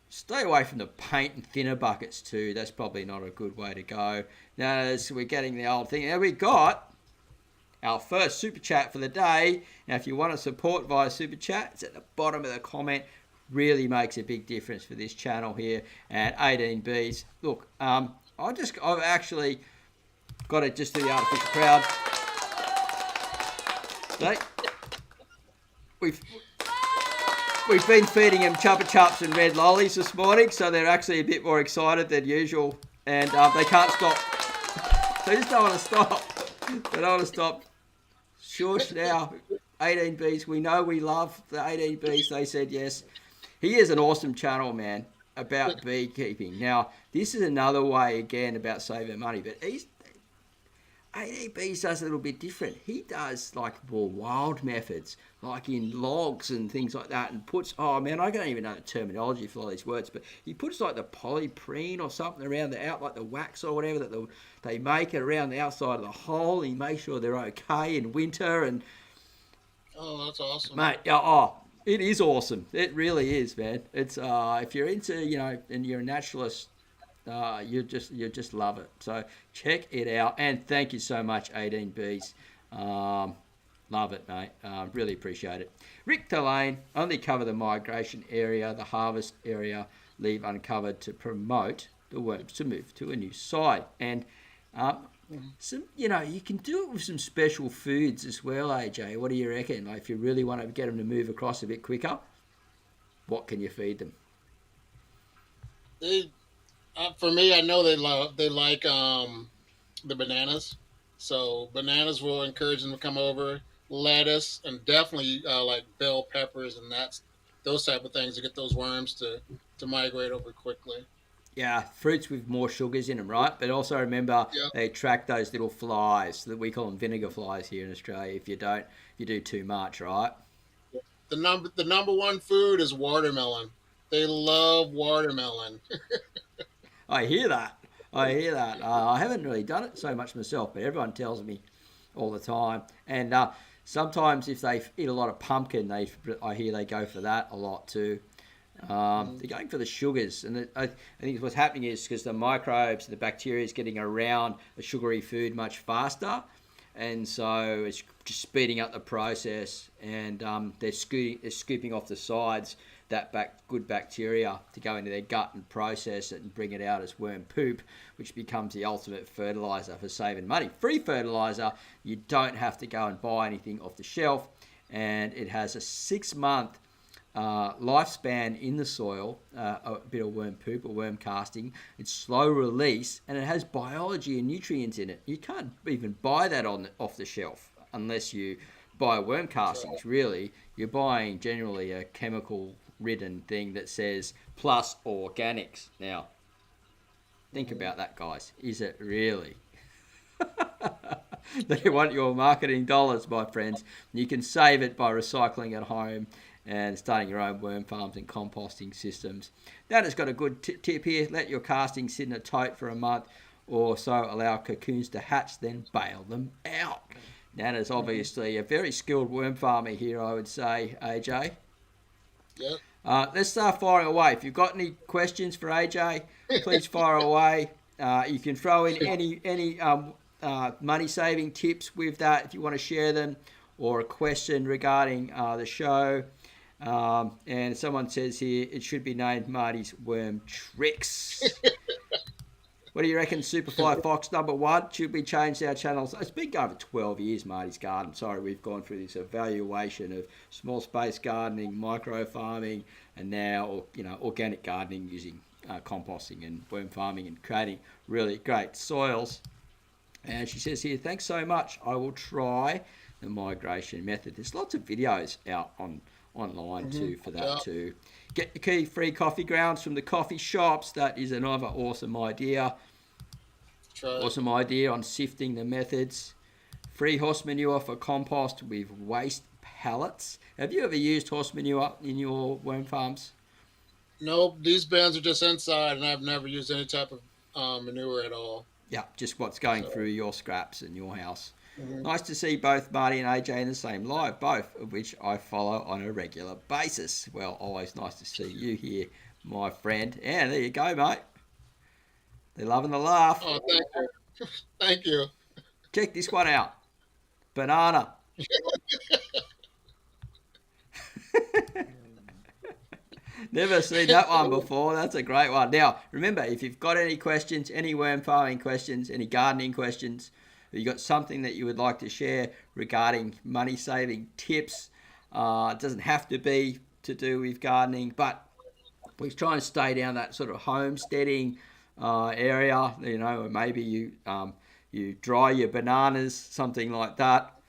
Speaker 1: stay away from the paint and thinner buckets too. That's probably not a good way to go. Now, as we're getting the old thing, now we got our first super chat for the day. Now, if you want to support via super chat, it's at the bottom of the comment. Really makes a big difference for this channel here. And 18Bs. Look, I've actually got to just do the artificial crowd. See? We've been feeding them Chupa Chups and red lollies this morning, so they're actually a bit more excited than usual. And they can't stop. They just don't want to stop. They don't want to stop. Shush now. 18Bs. We know we love the 18Bs. They said yes. He is an awesome channel, man, about beekeeping. Now, this is another way, again, about saving money. But 18Bs does a little bit different. He does, like, more wild methods, like in logs and things like that, and puts, oh, man, I don't even know the terminology for all these words, but he puts, like, the polyprene or something around like the wax or whatever that they make it around the outside of the hole. He makes sure they're okay in winter and
Speaker 2: Oh, that's awesome.
Speaker 1: Mate. Yeah, oh, it is awesome. It really is, man. It's if you're into, and you're a naturalist, you just love it. So check it out, and thank you so much, 18Bs. Um, Love it, mate. Really appreciate it. Rick Delane, only cover the migration area, the harvest area, leave uncovered to promote the worms to move to a new site. And um,
Speaker 2: Mhm.
Speaker 1: some, you can do it with some special foods as well, AJ. What do you reckon? Like, if you really want to get them to move across a bit quicker, what can you feed them?
Speaker 2: They, for me, I know they like the bananas. So bananas will encourage them to come over. Lettuce and definitely like bell peppers and those type of things to get those worms to migrate over quickly.
Speaker 1: Yeah, fruits with more sugars in them, right? But also remember
Speaker 2: Yeah.
Speaker 1: they attract those little flies that we call them vinegar flies here in Australia. If you do too much, right?
Speaker 2: The number one food is watermelon. They love watermelon.
Speaker 1: I hear that. I hear that. I haven't really done it so much myself, but everyone tells me all the time. And sometimes if they eat a lot of pumpkin, I hear they go for that a lot too.
Speaker 2: Mhm.
Speaker 1: They're going for the sugars, and I think what's happening is because the microbes, the bacteria is getting around a sugary food much faster, and so it's just speeding up the process, and they're scooping off the sides that good bacteria to go into their gut and process it and bring it out as worm poop, which becomes the ultimate fertilizer for saving money. Free fertilizer, you don't have to go and buy anything off the shelf, and it has a 6 month lifespan in the soil, a bit of worm poop or worm casting. It's slow release, and it has biology and nutrients in it. You can't even buy that off the shelf unless you buy worm castings. Really, you're buying generally a chemical ridden thing that says plus organics. Now, think
Speaker 2: Mhm.
Speaker 1: about that, guys. Is it really? They want your marketing dollars, my friends. You can save it by recycling at home and starting your own worm farms and composting systems. That has got a good tip here. Let your castings sit in a tote for a month or so, allow cocoons to hatch, then bail them out. Nana's
Speaker 2: Mhm.
Speaker 1: obviously a very skilled worm farmer here, I would say, AJ.
Speaker 2: Yep.
Speaker 1: Let's start firing away. If you've got any questions for AJ, please fire away. You can throw in any money saving tips with that if you want to share them, or a question regarding the show. And someone says here it should be named Marty's Worm Tricks. What do you reckon, Superfly Fox number one? Should we change our channels? It's been going for 12 years, Marty's Garden. Sorry, we've gone through this evaluation of small space gardening, micro farming, and now, organic gardening using composting and worm farming and creating really great soils. And she says here, thanks so much. I will try the migration method. There's lots of videos out online
Speaker 2: Mhm.
Speaker 1: too for that
Speaker 2: Yep.
Speaker 1: too. Get the key free coffee grounds from the coffee shops. That is another awesome idea.
Speaker 2: Try it.
Speaker 1: Awesome idea on sifting the methods. Free horse manure for compost with waste pellets. Have you ever used horse manure in your worm farms?
Speaker 2: Nope. These bins are just inside, and I've never used any type of manure at all.
Speaker 1: Yeah, just what's going through
Speaker 2: So.
Speaker 1: your scraps in your house.
Speaker 2: Mhm.
Speaker 1: Nice to see both Marty and AJ in the same live, both of which I follow on a regular basis. Well, always nice to see you here, my friend. And there you go, mate. They're loving the laugh.
Speaker 2: Oh, thank you. Thank you.
Speaker 1: Check this one out. Banana. Never seen that one before. That's a great one. Now, remember, if you've got any questions, any worm farming questions, any gardening questions, or you've got something that you would like to share regarding money saving tips, it doesn't have to be to do with gardening, but we try and stay down that sort of homesteading area. Or maybe you dry your bananas, something like that.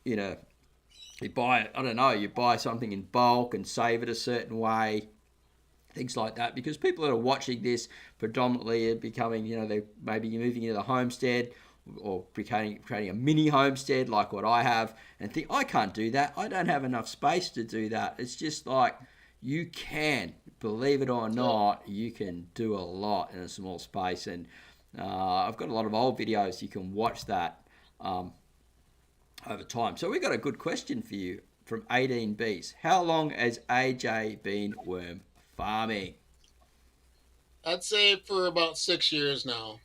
Speaker 1: You know, you buy it. I don't know. You buy something in bulk and save it a certain way, things like that, because people that are watching this predominantly are becoming, they maybe moving into the homestead or creating a mini homestead like what I have, and think, I can't do that. I don't have enough space to do that. It's just like, you can, believe it or
Speaker 2: Yep.
Speaker 1: not, you can do a lot in a small space. And I've got a lot of old videos you can watch that um, over time. So we got a good question for you from 18 bees. How long has AJ been worm farming?
Speaker 2: I'd say for about 6 years now.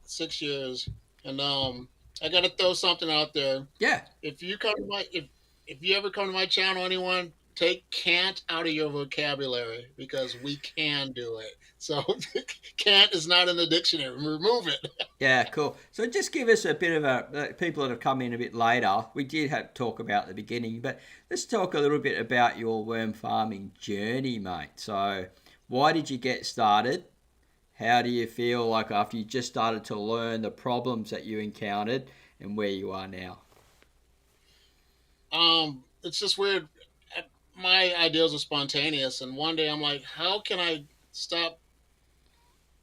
Speaker 2: 6 years, and I got to throw something out there.
Speaker 1: Yeah.
Speaker 2: If you come to my if you ever come to my channel, anyone take can't out of your vocabulary because we can do it. So can't is not in the dictionary. Remove it.
Speaker 1: Yeah, cool. So just give us a bit of people that have come in a bit later. We did have to talk about the beginning, but let's talk a little bit about your worm farming journey, mate. So, why did you get started? How do you feel like after you just started to learn the problems that you encountered and where you are now?
Speaker 2: It's just weird. My ideas are spontaneous, and one day I'm like, how can I stop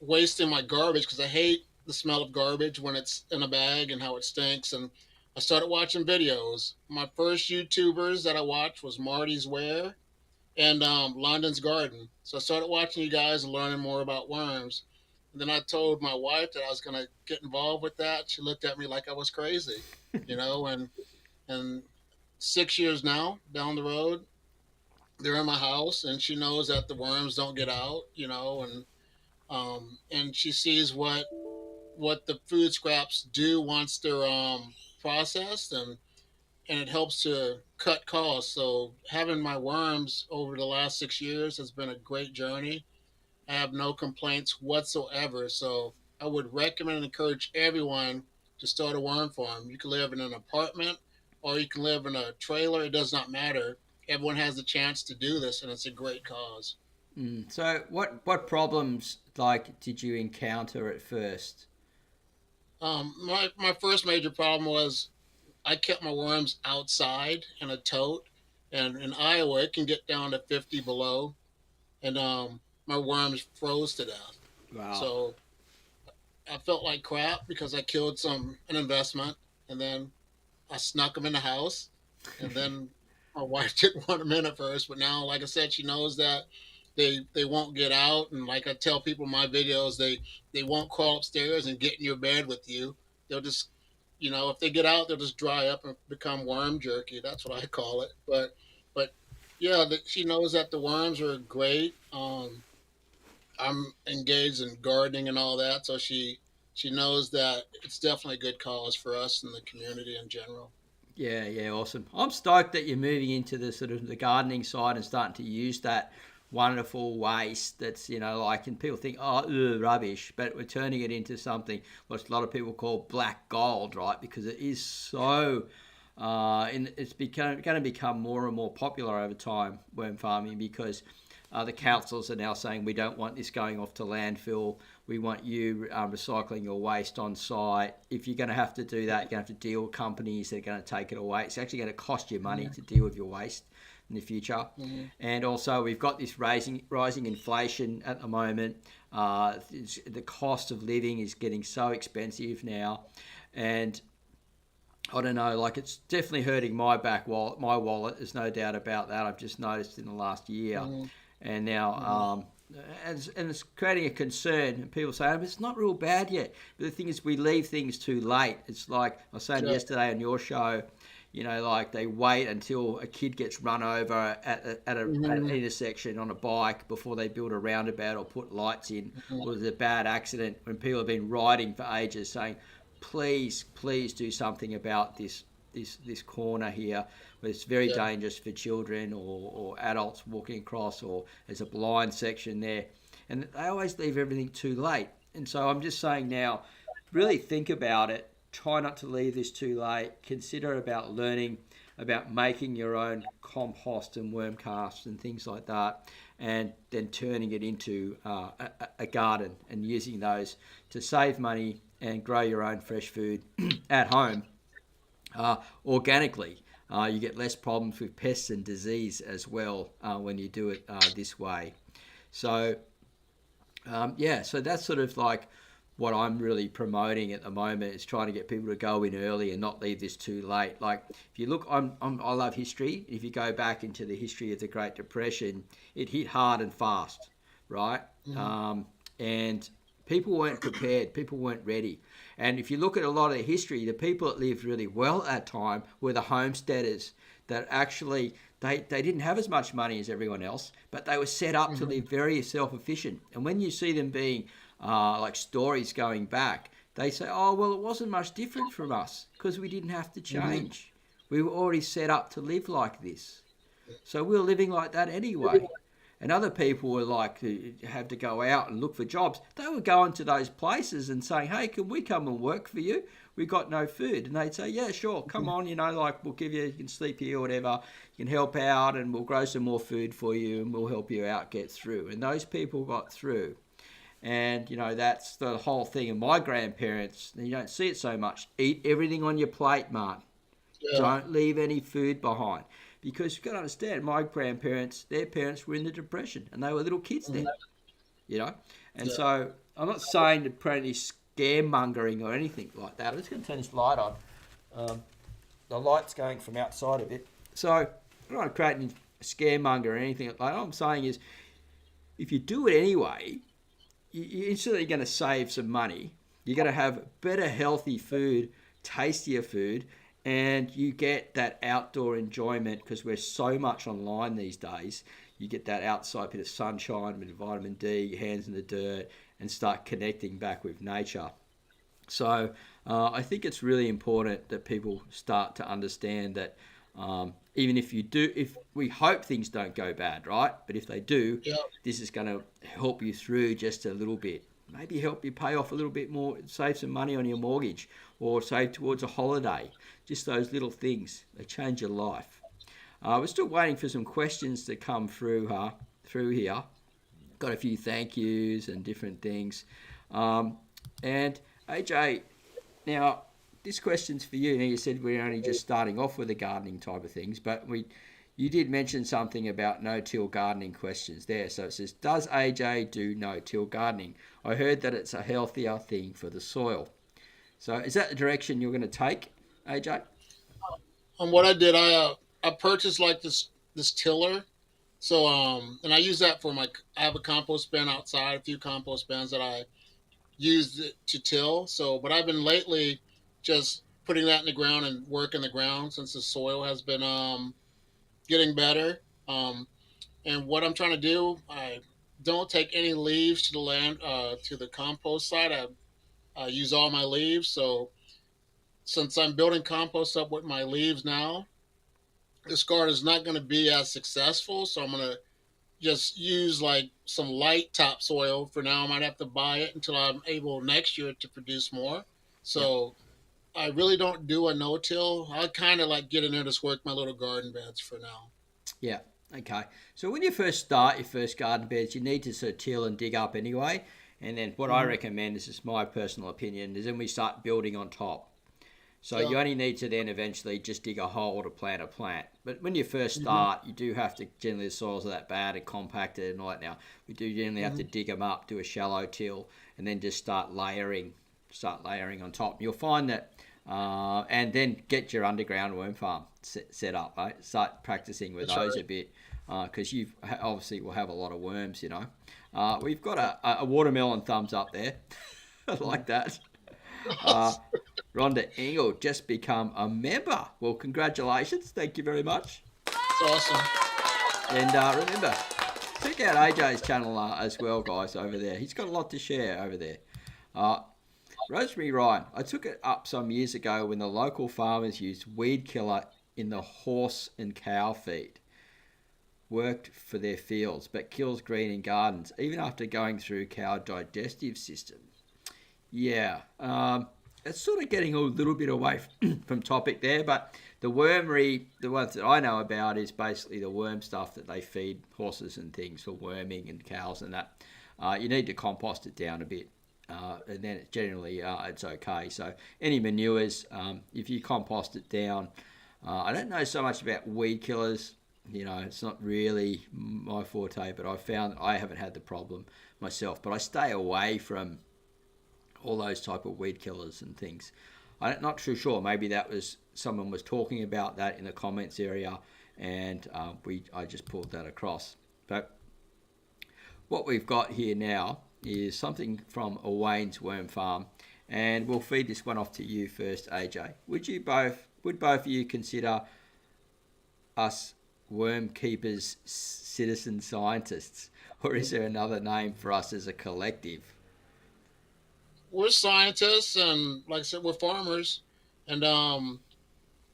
Speaker 2: wasting my garbage? Because I hate the smell of garbage when it's in a bag and how it stinks. And I started watching videos. My first YouTubers that I watched was Marty's Where and London's Garden. So I started watching you guys and learning more about worms. And then I told my wife that I was going to get involved with that. She looked at me like I was crazy, and 6 years now down the road, they're in my house, and she knows that the worms don't get out, and she sees what the food scraps do once they're processed, and it helps to cut costs. So having my worms over the last 6 years has been a great journey. I have no complaints whatsoever. So I would recommend and encourage everyone to start a worm farm. You can live in an apartment or you can live in a trailer. It does not matter. Everyone has the chance to do this, and it's a great cause.
Speaker 1: So, what problems like did you encounter at first?
Speaker 2: My first major problem was I kept my worms outside in a tote, and in Iowa it can get down to 50 below, and my worms froze to death.
Speaker 1: Wow.
Speaker 2: So I felt like crap because I killed an investment, and then I snuck them in the house, and then my wife didn't want them in at first, but now, like I said, she knows that they won't get out, and like I tell people in my videos, they won't crawl upstairs and get in your bed with you. They'll just, if they get out, they'll just dry up and become worm jerky. That's what I call it. But yeah, she knows that the worms are great. I'm engaged in gardening and all that, so she knows that it's definitely a good cause for us and the community in general.
Speaker 1: Yeah, yeah, awesome. I'm stoked that you're moving into the sort of the gardening side and starting to use that wonderful waste that's, like, and people think, oh, ugh, rubbish, but we're turning it into something what a lot of people call black gold, right? Because it is so, and it's going to become more and more popular over time, worm farming, because the councils are now saying we don't want this going off to landfill. We want you recycling your waste on site. If you're going to have to do that, you're going to have to deal with companies that are going to take it away. It's actually going to cost you money to deal with your waste in the future.
Speaker 2: Mm-hmm.
Speaker 1: And also, we've got this rising inflation at the moment. The cost of living is getting so expensive now, and I don't know, like it's definitely hurting my my wallet. There's no doubt about that. I've just noticed in the last year,
Speaker 2: Mm-hmm.
Speaker 1: and now and it's creating a concern. And people say, oh, it's not real bad yet. But the thing is, we leave things too late. It's like I was saying yesterday on your show. Like they wait until a kid gets run over at an intersection on a bike before they build a roundabout or put lights in, or there's a bad accident when people have been riding for ages saying, please do something about this corner here where it's very dangerous for children or adults walking across, or there's a blind section there. And they always leave everything too late. And so I'm just saying now, really think about it. Try not to leave this too late. Consider about learning about making your own compost and worm casts and things like that, and then turning it into a garden and using those to save money and grow your own fresh food at home organically. You get less problems with pests and disease as well when you do it this way. So, so that's sort of like what I'm really promoting at the moment, is trying to get people to go in early and not leave this too late. Like if you look, I love history. If you go back into the history of the Great Depression, it hit hard and fast, right?
Speaker 2: Mm-hmm.
Speaker 1: And People weren't prepared. People weren't ready. And if you look at a lot of the history, the people that lived really well at that time were the homesteaders that actually they didn't have as much money as everyone else, but they were set up to live very self-efficient. And when you see them being like stories going back, they say, oh, well, it wasn't much different from us because we didn't have to change. We were already set up to live like this. So we were living like that anyway. And other people were like, who had to go out and look for jobs. They were going to those places and saying, hey, can we come and work for you? We got no food. And they'd say, yeah, sure, come on, like we'll give you can sleep here or whatever. You can help out and we'll grow some more food for you and we'll help you out get through. And those people got through. And, that's the whole thing. And my grandparents, you don't see it so much. Eat everything on your plate, Martin. Yeah. Don't leave any food behind. Because you've got to understand, my grandparents, their parents were in the Depression and they were little kids then, And so I'm not saying to put any scaremongering or anything like that. I'm just going to turn this light on. The light's going from outside a bit. So I'm not creating scaremonger or anything like that. All I'm saying is if you do it anyway, you're instantly going to save some money. You're going to have better, healthy food, tastier food, and you get that outdoor enjoyment because we're so much online these days. You get that outside bit of sunshine with vitamin D, your hands in the dirt, and start connecting back with nature. So I think it's really important that people start to understand that even if we hope things don't go bad, right? But if they do, This is going to help you through just a little bit. Maybe help you pay off a little bit more, save some money on your mortgage, or save towards a holiday. Just those little things, they change your life. We're still waiting for some questions to come through here. Got a few thank yous and different things. And AJ, now this question's for you. Now you said we're only just starting off with the gardening type of things, but you did mention something about no-till gardening questions there. So it says, does AJ do no-till gardening? I heard that it's a healthier thing for the soil. So is that the direction you're going to take, AJ?
Speaker 2: What I did, I purchased like this tiller. So and I use that for I have a compost bin outside, a few compost bins that I use it to till. So, but I've been lately just putting that in the ground and working the ground since the soil has been getting better. And what I'm trying to do, I don't take any leaves to the land to the compost side. I use all my leaves. So since I'm building compost up with my leaves now, this garden is not going to be as successful. So I'm going to just use like some light topsoil for now. I might have to buy it until I'm able next year to produce more. So I really don't do a no-till. I kind of like get in there to work my little garden beds for now.
Speaker 1: Yeah. Okay. So when you first start your first garden beds, you need to sort of till and dig up anyway. And then what I recommend, this is my personal opinion, is then we start building on top. So you only need to then eventually just dig a hole to plant a plant. But when you first start, you do have to, generally the soils are that bad and compacted and all that now. We do generally have to dig them up, do a shallow till, and then just start layering on top. You'll find that, and then get your underground worm farm set up, right? Start practicing with those a bit, because you obviously will have a lot of worms, We've got a watermelon thumbs up there. I like that. Rhonda Engel just become a member. Well, congratulations. Thank you very much.
Speaker 2: It's awesome.
Speaker 1: And remember, check out AJ's channel as well, guys, over there. He's got a lot to share over there. Rosemary Ryan, I took it up some years ago when the local farmers used weed killer in the horse and cow feed. Worked for their fields, but kills green in gardens, even after going through cow digestive system. Yeah, it's sort of getting a little bit away from topic there, but the wormery, the ones that I know about is basically the worm stuff that they feed horses and things for worming and cows and that. You need to compost it down a bit, and then it's okay. So any manures, if you compost it down, I don't know so much about weed killers. It's not really my forte, but I found I haven't had the problem myself. But I stay away from all those type of weed killers and things. I'm not too sure. Maybe that was someone was talking about that in the comments area, and I just pulled that across. But what we've got here now is something from a Wayne's worm farm, and we'll feed this one off to you first, AJ. Would both of you consider us worm keepers citizen scientists, or is there another name for us as a collective?
Speaker 2: We're scientists, and like I said, we're farmers, and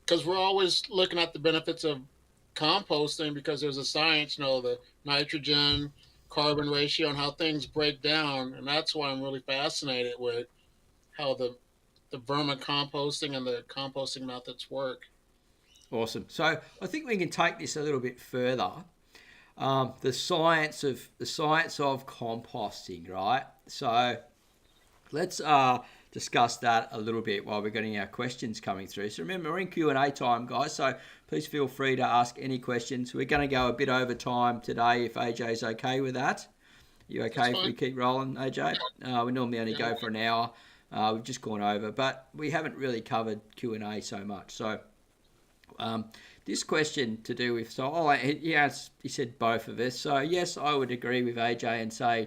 Speaker 2: because we're always looking at the benefits of composting because there's a science, the nitrogen carbon ratio and how things break down, and that's why I'm really fascinated with how the vermicomposting and the composting methods work.
Speaker 1: Awesome. So I think we can take this a little bit further. The science of composting, right? So let's discuss that a little bit while we're getting our questions coming through. So remember, we're in Q&A time, guys, so please feel free to ask any questions. We're going to go a bit over time today if AJ's okay with that. You okay if we keep rolling, AJ? We normally only go for an hour. We've just gone over, but we haven't really covered Q&A so much. So this question to do with, he said both of us. So yes, I would agree with AJ and say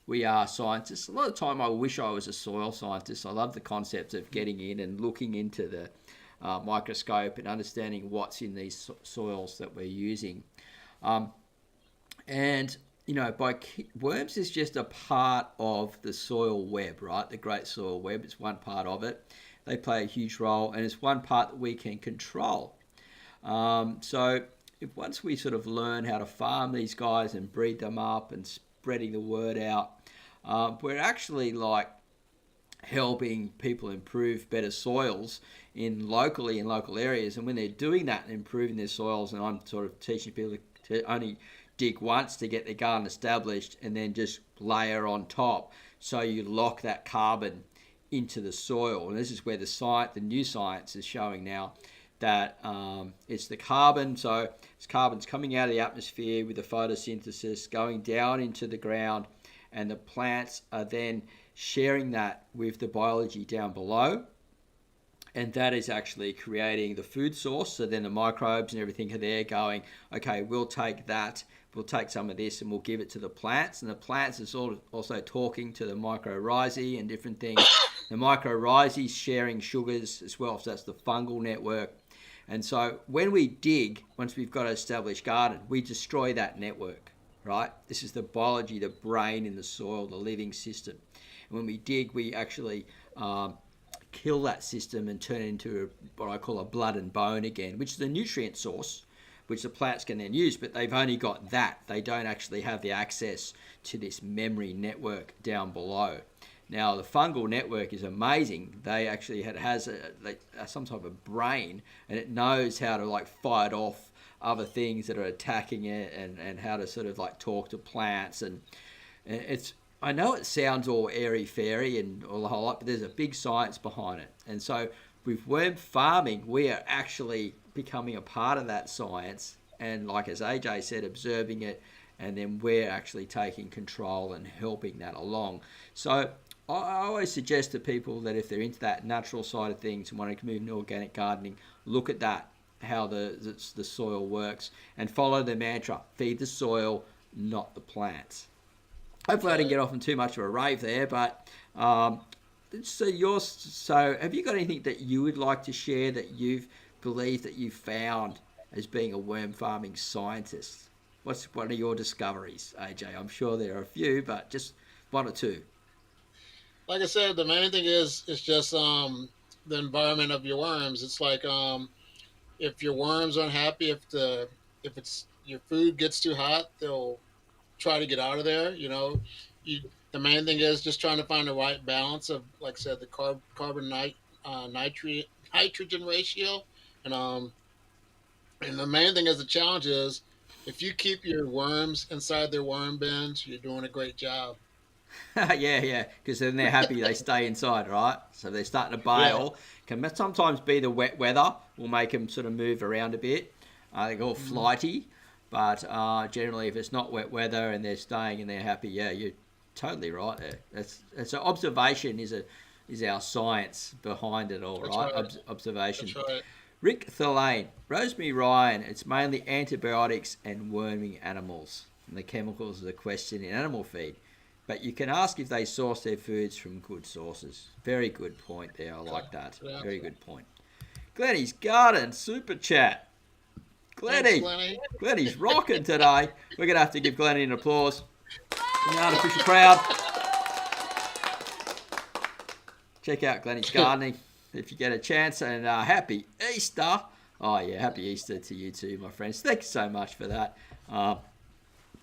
Speaker 1: we are scientists. A lot of the time I wish I was a soil scientist. I love the concept of getting in and looking into the microscope and understanding what's in these soils that we're using. And worms is just a part of the soil web, right? The great soil web. It's one part of it. They play a huge role, and it's one part that we can control. So once we sort of learn how to farm these guys and breed them up and spreading the word out, we're actually like helping people improve better soils locally in local areas. And when they're doing that and improving their soils, and I'm sort of teaching people to only dig once to get their garden established and then just layer on top, so you lock that carbon into the soil. And this is where the new science is showing now that it's the carbon. So it's carbon's coming out of the atmosphere with the photosynthesis, going down into the ground, and the plants are then sharing that with the biology down below. And that is actually creating the food source. So then the microbes and everything are there going, okay, we'll take some of this and we'll give it to the plants. And the plants is also talking to the mycorrhizae and different things. The mycorrhizae sharing sugars as well. So that's the fungal network. And so when we dig, once we've got an established garden, we destroy that network, right? This is the biology, the brain in the soil, the living system. And when we dig, we actually kill that system and turn it into what I call a blood and bone again, which is a nutrient source, which the plants can then use, but they've only got that. They don't actually have the access to this memory network down below. Now, the fungal network is amazing. They actually has some type of brain, and it knows how to like fight off other things that are attacking it, and how to sort of like talk to plants. And it's, I know it sounds all airy-fairy and all the whole lot, but there's a big science behind it. And so with worm farming, we are actually becoming a part of that science. And like as AJ said, observing it, and then we're actually taking control and helping that along. So I always suggest to people that if they're into that natural side of things and want to move into organic gardening, look at that, how the soil works, and follow the mantra, feed the soil, not the plants. Hopefully I didn't get off on too much of a rave there, but so have you got anything that you would like to share that you've believed that you found as being a worm farming scientist? What's one of your discoveries, AJ? I'm sure there are a few, but just one or two.
Speaker 2: Like I said, the main thing is it's just the environment of your worms. It's like if your worms aren't happy, if it's your food gets too hot, they'll try to get out of there. The main thing is just trying to find the right balance of, like I said, the nitrogen ratio, and and the main thing is the challenge is if you keep your worms inside their worm bins, you're doing a great job.
Speaker 1: Yeah, because then they're happy they stay inside, right? So they're starting to
Speaker 2: Yeah.
Speaker 1: bail. Can sometimes be the wet weather will make them sort of move around a bit. They're all
Speaker 2: Mm-hmm.
Speaker 1: flighty, but generally if it's not wet weather and they're staying and they're happy, yeah, you're totally right there. That's so observation is our science behind it all,
Speaker 2: That's
Speaker 1: right?
Speaker 2: right.
Speaker 1: Observation.
Speaker 2: That's right.
Speaker 1: Rick Thalane, Rosemary Ryan, it's mainly antibiotics and worming animals. And the chemicals are the question in animal feed. but you can ask if they source their foods from good sources. Very good point there. I like that.
Speaker 2: Yeah.
Speaker 1: Very good point. Glennie's Garden super chat.
Speaker 2: Thanks,
Speaker 1: Glennie,
Speaker 2: Lenny.
Speaker 1: Glennie's rocking today. We're gonna have to give Glennie an applause from the artificial crowd. Check out Glennie's Gardening if you get a chance, and happy Easter. Oh yeah, happy Easter to you too, my friends. Thanks so much for that.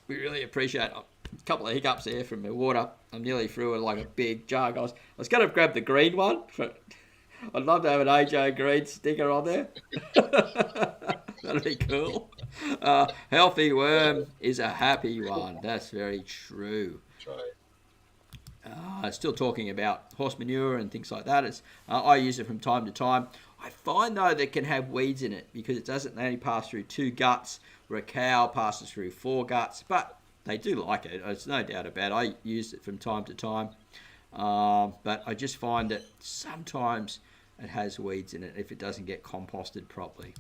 Speaker 1: We really appreciate it. A couple of hiccups there from the water. I'm nearly through it like a big jug. I was going to grab the green one. I'd love to have an AJ Green sticker on there. That'd be cool. Healthy worm is a happy one. That's very true. Still talking about horse manure and things like that. I use it from time to time. I find though that it can have weeds in it because it doesn't only pass through 2 guts, where a cow passes through 4 guts. But they do like it. There's no doubt about it. I use it from time to time. But I just find that sometimes it has weeds in it if it doesn't get composted properly.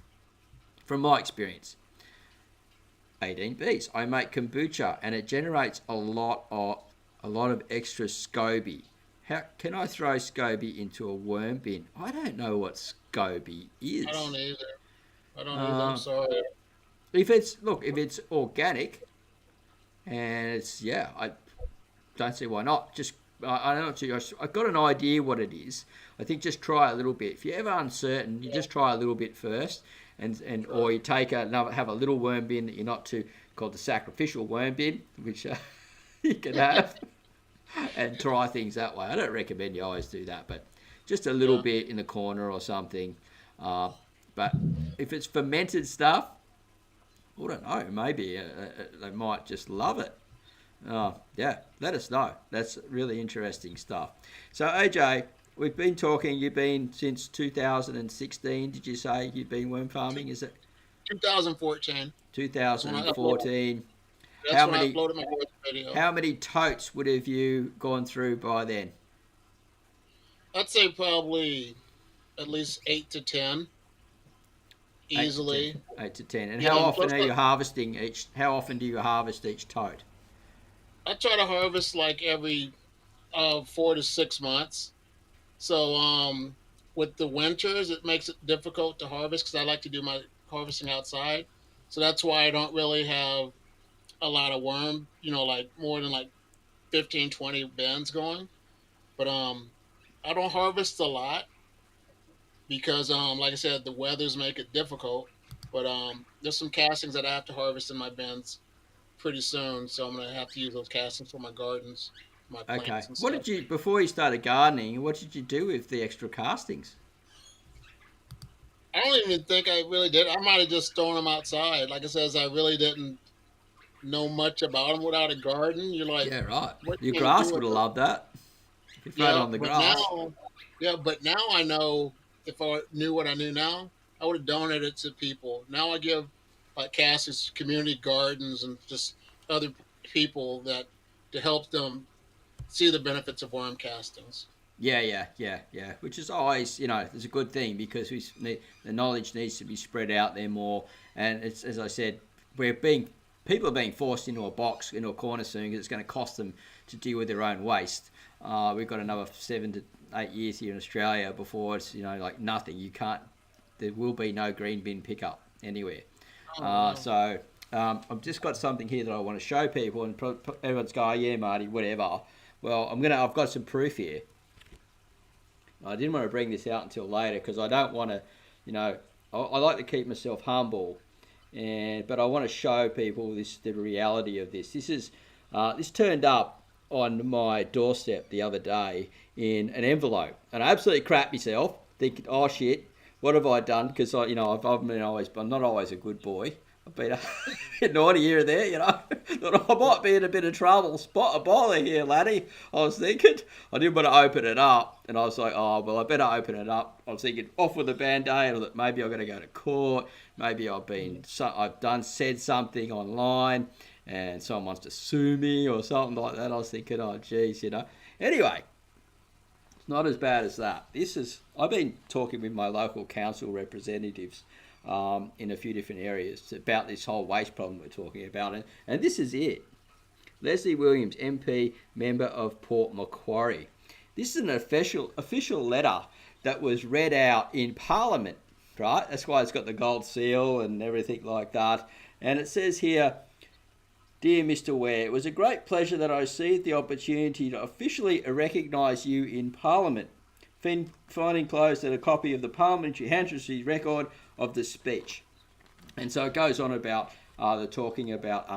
Speaker 1: From my experience. 18 Bs. I make kombucha and it generates a lot of extra SCOBY. How can I throw SCOBY into a worm bin? I don't know what SCOBY is.
Speaker 2: I don't either. I'm sorry.
Speaker 1: If it's organic, and I don't see why not. I'm not sure. I've got an idea what it is. I think just try a little bit. If you're ever uncertain, you just try a little bit first, or you have a little worm bin that you're not too, called the sacrificial worm bin, which you can have, and try things that way. I don't recommend you always do that, but just a little bit in the corner or something. But if it's fermented stuff, I don't know, maybe they might just love it. Let us know. That's really interesting stuff. So AJ, we've been talking, you've been since 2016, did you say you've been worm farming? Is it
Speaker 2: 2014?
Speaker 1: 2014.
Speaker 2: That's when I uploaded my first video.
Speaker 1: How many totes would have you gone through by then?
Speaker 2: I'd say probably at least 8 to 10. Easily.
Speaker 1: 8 to 10. And how often are you harvesting each? How often do you harvest each tote?
Speaker 2: I try to harvest like every 4 to 6 months. So with the winters, it makes it difficult to harvest because I like to do my harvesting outside. So that's why I don't really have a lot of worm, like more than like 15, 20 bins going. But I don't harvest a lot because, like I said, the weathers make it difficult. But there's some castings that I have to harvest in my bins pretty soon, so I'm going to have to use those castings for my gardens, my plants and stuff.
Speaker 1: What did you, before you started gardening, what did you do with the extra castings?
Speaker 2: I don't even think I really did. I might have just thrown them outside. Like I said, I really didn't know much about them without a garden. You're like,
Speaker 1: yeah, right. Your grass would have loved that. If you throw it on the grass.
Speaker 2: But now I know, if I knew what I knew now, I would have donated it to people. Now I give castings to community gardens and just other people to help them see the benefits of worm castings.
Speaker 1: Yeah. Which is always, it's a good thing because the knowledge needs to be spread out there more. And it's, as I said, people are being forced into a box, into a corner soon because it's going to cost them to deal with their own waste. We've got another 7 to 8 years here in Australia before it's, like nothing. There will be no green bin pickup anywhere. So I've just got something here that I want to show people, and everyone's going, yeah, Marty, whatever. Well, I've got some proof here. I didn't want to bring this out until later because I don't want to, I like to keep myself humble, but I want to show people the reality of this. This turned up on my doorstep the other day in an envelope, and I absolutely crap myself, thinking, oh shit, what have I done? Because I'm not always a good boy. I've been a bit naughty here and there, Thought I might be in a bit of trouble. Spot a bother here, laddie. I was thinking. I didn't want to open it up. And I was like, oh, well, I better open it up. I was thinking, off with the Band-Aid, or that maybe I'm going to go to court. Maybe I've said something online and someone wants to sue me or something like that. I was thinking, oh, geez, Anyway, it's not as bad as that. I've been talking with my local council representatives in a few different areas about this whole waste problem we're talking about. And this is it. Leslie Williams, MP, member of Port Macquarie. This is an official letter that was read out in Parliament, right? That's why it's got the gold seal and everything like that. And it says here, Dear Mr. Ware, it was a great pleasure that I received the opportunity to officially recognise you in Parliament. Finding closed that a copy of the Parliamentary Handshake record of the speech. And so it goes on about the talking about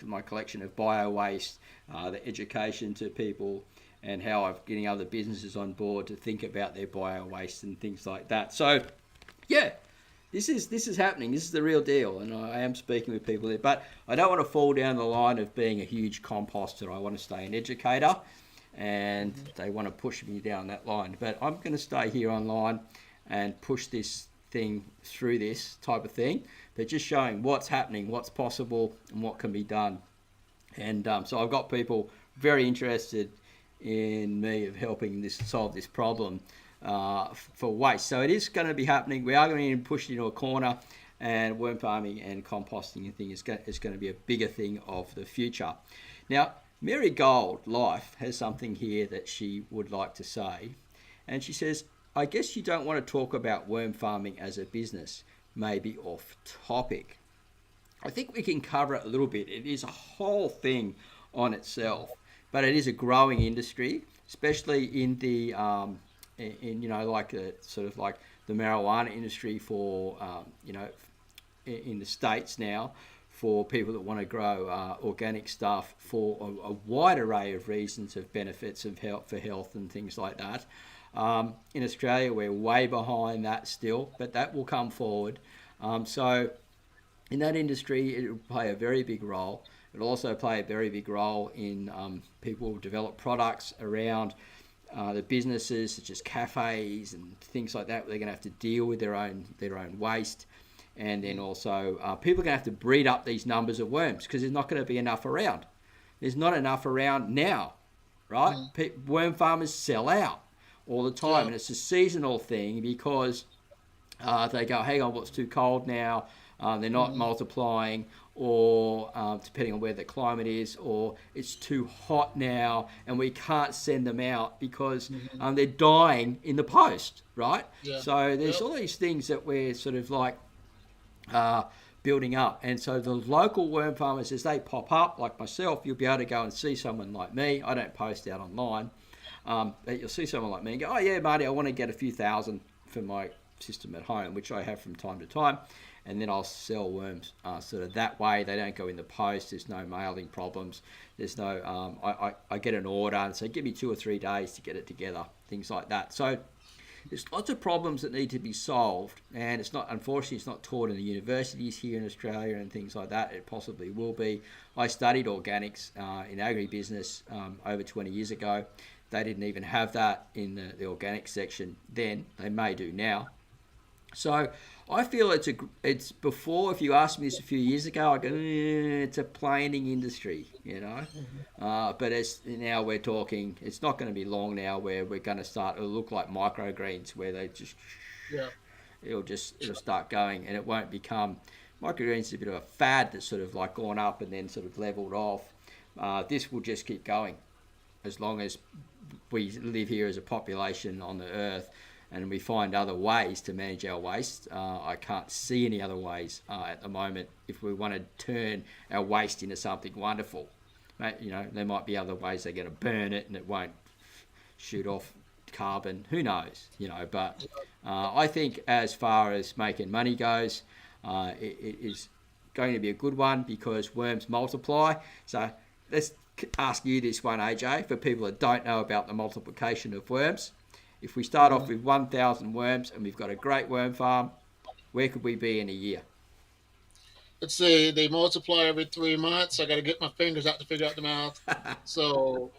Speaker 1: my collection of bio waste, the education to people, and how I'm getting other businesses on board to think about their bio waste and things like that. So, yeah, this is happening. This is the real deal, and I am speaking with people there. But I don't want to fall down the line of being a huge composter. I want to stay an educator, and they want to push me down that line. But I'm going to stay here online and push this thing through this type of thing, but just showing what's happening, what's possible, and what can be done. And so I've got people very interested in me of helping this solve this problem for waste. So it is going to be happening. We are going to be pushed into a corner, and worm farming and composting and thing is going to be a bigger thing of the future. Now, Mary Gold Life has something here that she would like to say, and she says, I guess you don't want to talk about worm farming as a business, maybe off topic. I think we can cover it a little bit. It is a whole thing on itself, but it is a growing industry, especially in the like the sort of like the marijuana industry for in the States now, for people that want to grow organic stuff for a wide array of reasons of benefits of health, for health and things like that. In Australia, we're way behind that still, but that will come forward. So in that industry, it will play a very big role. It'll also play a very big role in people who develop products around the businesses, such as cafes and things like that. They're going to have to deal with their own waste. And then also people are going to have to breed up these numbers of worms because there's not going to be enough around. There's not enough around now, right? Worm farmers sell out all the time, and it's a seasonal thing because they go, hang on, well, it's too cold now, they're not multiplying, or depending on where the climate is, or it's too hot now and we can't send them out because they're dying in the post, right? So there's all these things that we're sort of like building up. And so the local worm farmers, as they pop up, like myself, you'll be able to go and see someone like me. I don't post out online. But you'll see someone like me and go, oh yeah, Marty, I want to get a few thousand for my system at home, which I have from time to time, and then I'll sell worms sort of that way. They don't go in the post. There's no mailing problems. There's no, I get an order and say, give me 2 or 3 days to get it together, things like that. So there's lots of problems that need to be solved, and unfortunately, it's not taught in the universities here in Australia and things like that. It possibly will be. I studied organics in agribusiness over 20 years ago. They didn't even have that in the organic section then. They may do now. So I feel it's before, if you asked me this a few years ago, I'd go, it's a planing industry, but now we're talking, it's not going to be long now where we're going to it'll look like microgreens where they just, it'll start going, and it won't become, microgreens is a bit of a fad that's sort of like gone up and then sort of leveled off. This will just keep going as long as we live here as a population on the earth and we find other ways to manage our waste. I can't see any other ways at the moment if we want to turn our waste into something wonderful. There might be other ways they're going to burn it and it won't shoot off carbon. Who knows? But I think as far as making money goes, it is going to be a good one because worms multiply. So let's ask you this one, AJ, for people that don't know about the multiplication of worms. If we start off with 1,000 worms and we've got a great worm farm, where could we be in a year?
Speaker 2: Let's say they multiply every 3 months. I got to get my fingers out to figure out the math. So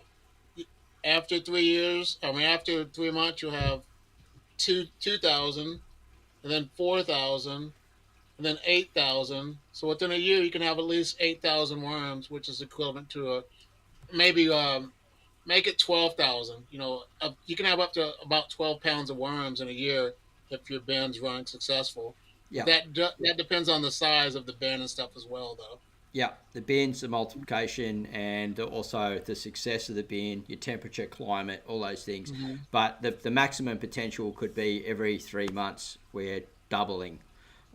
Speaker 2: after 3 years, after 3 months, you'll have 2,000, and then 4,000, and then 8,000. So within a year, you can have at least 8,000 worms, which is equivalent to maybe make it 12,000. You can have up to about 12 pounds of worms in a year if your bin's running successful. Yeah. That depends on the size of the bin and stuff as well, though.
Speaker 1: Yeah, the bin's the multiplication and also the success of the bin, your temperature, climate, all those things.
Speaker 2: Mm-hmm.
Speaker 1: But the maximum potential could be every 3 months we're doubling,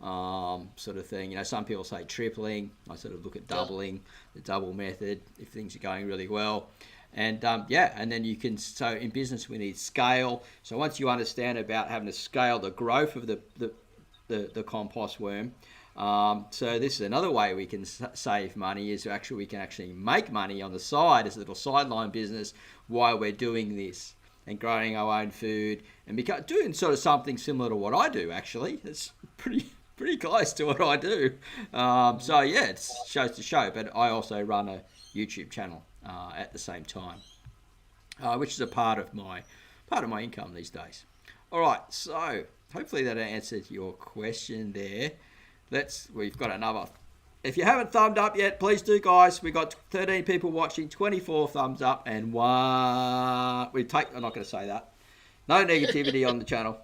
Speaker 1: sort of thing. You know, some people say tripling. I sort of look at
Speaker 2: Yeah.
Speaker 1: doubling, the double method, if things are going really well. And yeah, and then you can, so in business we need scale. So once you understand about having to scale the growth of the compost worm, so this is another way we can save money is actually we can actually make money on the side as a little sideline business while we're doing this and growing our own food and doing sort of something similar to what I do actually. It's pretty close to what I do. So yeah, it shows to show. But I also run a YouTube channel at the same time, which is a part of my income these days. All right, so hopefully that answered your question there. We've got another. If you haven't thumbed up yet, please do, guys. We've got 13 people watching, 24 thumbs up, and one. I'm not going to say that. No negativity on the channel.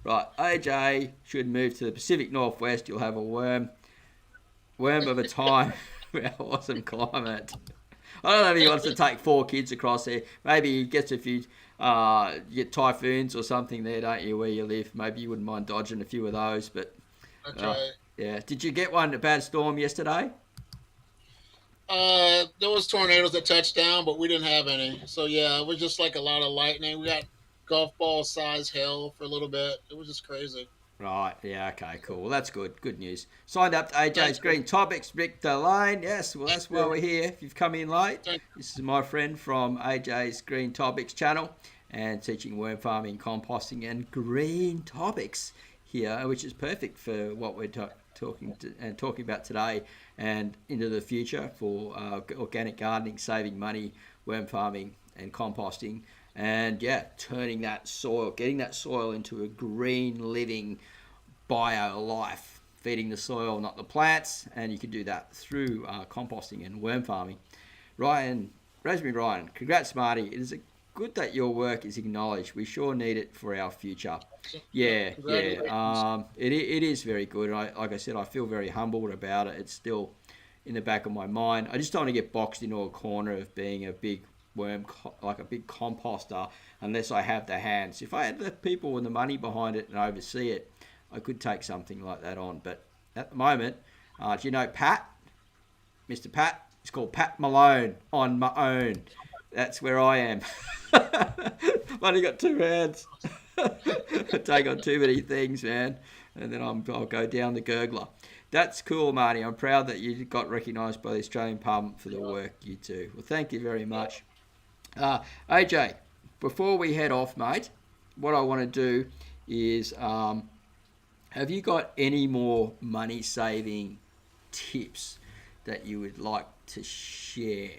Speaker 1: Right, AJ should move to the Pacific Northwest. You'll have a worm of a time. Awesome climate. I don't know if he wants to take 4 kids across there. Maybe he gets a few. You get typhoons or something there, don't you, where you live? Maybe you wouldn't mind dodging a few of those, but.
Speaker 2: That's right.
Speaker 1: Yeah. Did you get a bad storm yesterday?
Speaker 2: There was tornadoes that touched down, but we didn't have any. So yeah, it was just like a lot of lightning. We got golf ball size hail for a little bit. It was just crazy.
Speaker 1: Right. Yeah. Okay. Cool. Well, that's good. Good news. Signed up to AJ's
Speaker 2: Thank you.
Speaker 1: Green Topics, Victor Lane. Yes. Well,
Speaker 2: Thank
Speaker 1: that's why
Speaker 2: you.
Speaker 1: we're here. If you've come in late,
Speaker 2: Thank
Speaker 1: this is my friend from AJ's Green Topics channel and teaching worm farming, composting, and green topics here, which is perfect for what we're talking about today and into the future for organic gardening, saving money, worm farming, and composting, and yeah, turning that soil, getting that soil into a green living bio life, feeding the soil, not the plants, and you can do that through composting and worm farming. Rosemary Ryan, congrats, Marty. It is good that your work is acknowledged. We sure need it for our future.
Speaker 2: you.
Speaker 1: Yeah, yeah.
Speaker 2: Congratulations.
Speaker 1: It is very good. Like I said, I feel very humbled about it. It's still in the back of my mind. I just don't want to get boxed into a corner of being a big like a big composter, unless I have the hands. If I had the people and the money behind it and oversee it, I could take something like that on. But at the moment, do you know Pat? Mr. Pat? It's called Pat Malone on my own. That's where I am. I've only got 2 hands. I take on too many things, man. And then I'll go down the gurgler. That's cool, Marty. I'm proud that you got recognised by the Australian Parliament for the work you do. Well, thank you very much. AJ, before we head off, mate, what I want to do is, have you got any more money-saving tips that you would like to share?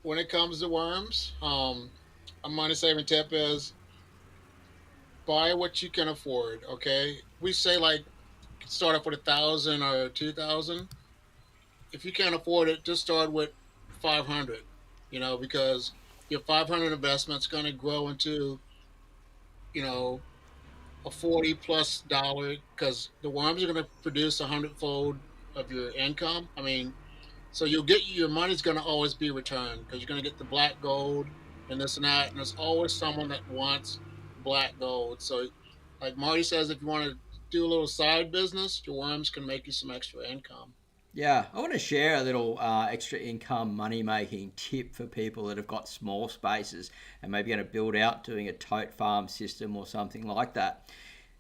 Speaker 2: When it comes to worms, a money saving tip is buy what you can afford. Okay, we say like start off with 1,000 or 2,000. If you can't afford it, just start with 500. Because your 500 investment's going to grow into you know a 40 plus dollar because the worms are going to produce 100-fold of your income. I mean, so you'll get your money's going to always be returned because you're going to get the black gold and this and that, and there's always someone that wants black gold. So, like Marty says, if you want to do a little side business, your worms can make you some extra income.
Speaker 1: Yeah, I want to share a little extra income money making tip for people that have got small spaces and maybe going to build out doing a tote farm system or something like that.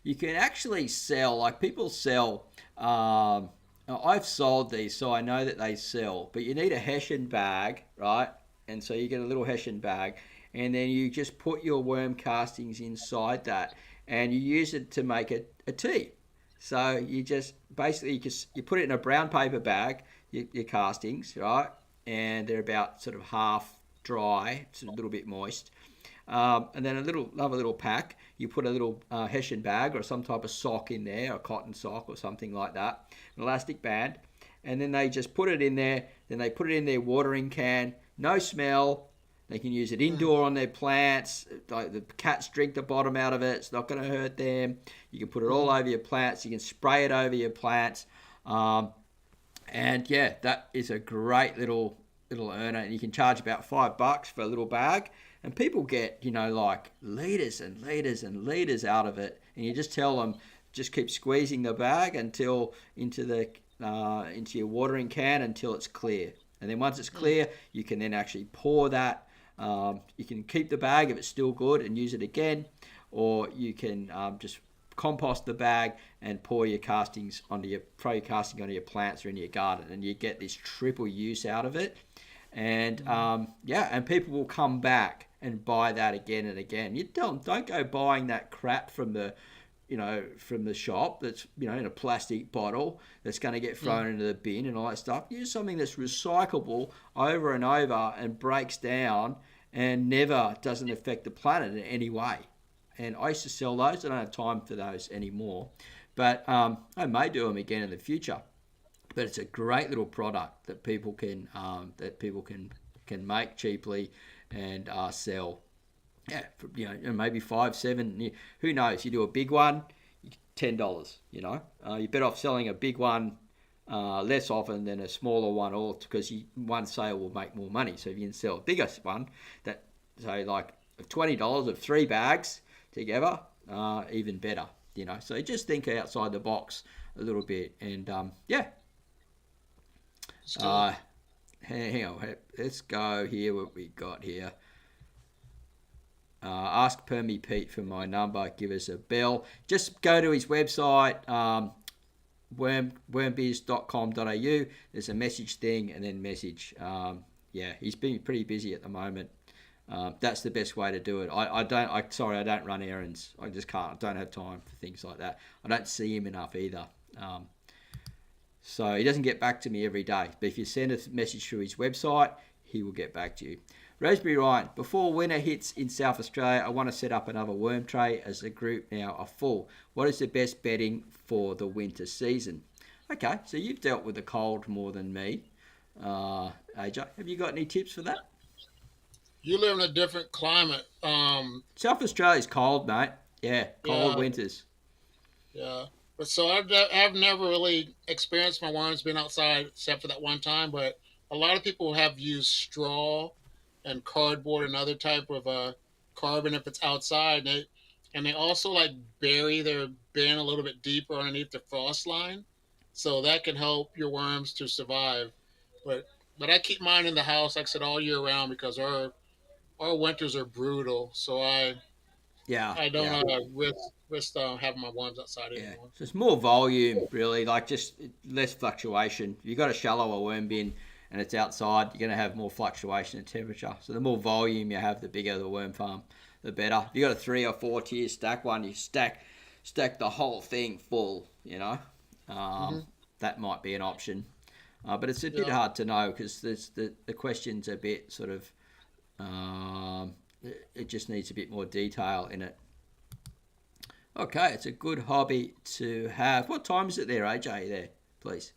Speaker 1: You can actually sell, like people sell, I've sold these, so I know that they sell, but you need a Hessian bag, right? And so you get a little Hessian bag, and then you just put your worm castings inside that, and you use it to make a tea. So you just basically you put it in a brown paper bag, your castings, right? And they're about sort of half dry, it's a little bit moist. And then another little pack, you put a little Hessian bag or some type of sock in there, a cotton sock or something like that, an elastic band. And then they just put it in there, then they put it in their watering can, no smell. They can use it indoor on their plants. Like the cats drink the bottom out of it. It's not going to hurt them. You can put it all over your plants. You can spray it over your plants. And yeah, that is a great little earner, and you can charge about $5 for a little bag, and people get like liters and liters and liters out of it, and you just tell them just keep squeezing the bag until into your watering can until it's clear, and then once it's
Speaker 2: Mm.
Speaker 1: clear, you can then actually pour that. You can keep the bag if it's still good and use it again, or you can just compost the bag and pour your castings onto your throw your casting onto your plants or in your garden, and you get this triple use out of it. And yeah, and people will come back and buy that again and again. You don't go buying that crap from the from the shop that's in a plastic bottle that's going to get thrown
Speaker 2: Mm.
Speaker 1: into the bin and all that stuff. Use something that's recyclable over and over and breaks down and never doesn't affect the planet in any way. And I used to sell those. I don't have time for those anymore, but I may do them again in the future. But it's a great little product that people can make cheaply and sell. Yeah, for, maybe 5, 7. Who knows? You do a big one, $10. You're better off selling a big one less often than a smaller one, or because one sale will make more money. So if you can sell a bigger one, that say like $20 of 3 bags together, even better. So just think outside the box a little bit, and yeah.
Speaker 2: It's good.
Speaker 1: Uh, hang on, let's go here. What we got here? Ask Permy Pete for my number. Give us a bell. Just go to his website, wormbiz.com.au. There's a message thing and then message. Yeah, he's been pretty busy at the moment. That's the best way to do it. Sorry, I don't run errands. I just can't. I don't have time for things like that. I don't see him enough either. So he doesn't get back to me every day. But if you send a message through his website, he will get back to you. Rosemary Ryan, before winter hits in South Australia, I want to set up another worm tray as the group now are full. What is the best bedding for the winter season? Okay, so you've dealt with the cold more than me. AJ, have you got any tips for that?
Speaker 2: You live in a different climate.
Speaker 1: South Australia's cold, mate. Yeah, cold
Speaker 2: Yeah,
Speaker 1: winters.
Speaker 2: yeah. But so I've never really experienced my worms being outside except for that one time. But a lot of people have used straw and cardboard and other type of carbon if it's outside. And they also like bury their bin a little bit deeper underneath the frost line, so that can help your worms to survive. But I keep mine in the house, like I said, all year round because our winters are brutal. So
Speaker 1: Yeah,
Speaker 2: I don't
Speaker 1: yeah.
Speaker 2: risk having my worms outside
Speaker 1: Yeah,
Speaker 2: anymore.
Speaker 1: so it's more volume, really, like just less fluctuation. If you've got a shallower worm bin and it's outside, you're going to have more fluctuation in temperature. So the more volume you have, the bigger the worm farm, the better. If you've got a 3 or 4 tier stack one, you stack the whole thing full. Um,
Speaker 2: Hmm.
Speaker 1: that might be an option. But it's a bit
Speaker 2: Yeah.
Speaker 1: hard to know because the question's a bit sort of, um, it just needs a bit more detail in it. Okay, it's a good hobby to have. What time is it there, AJ? There, please.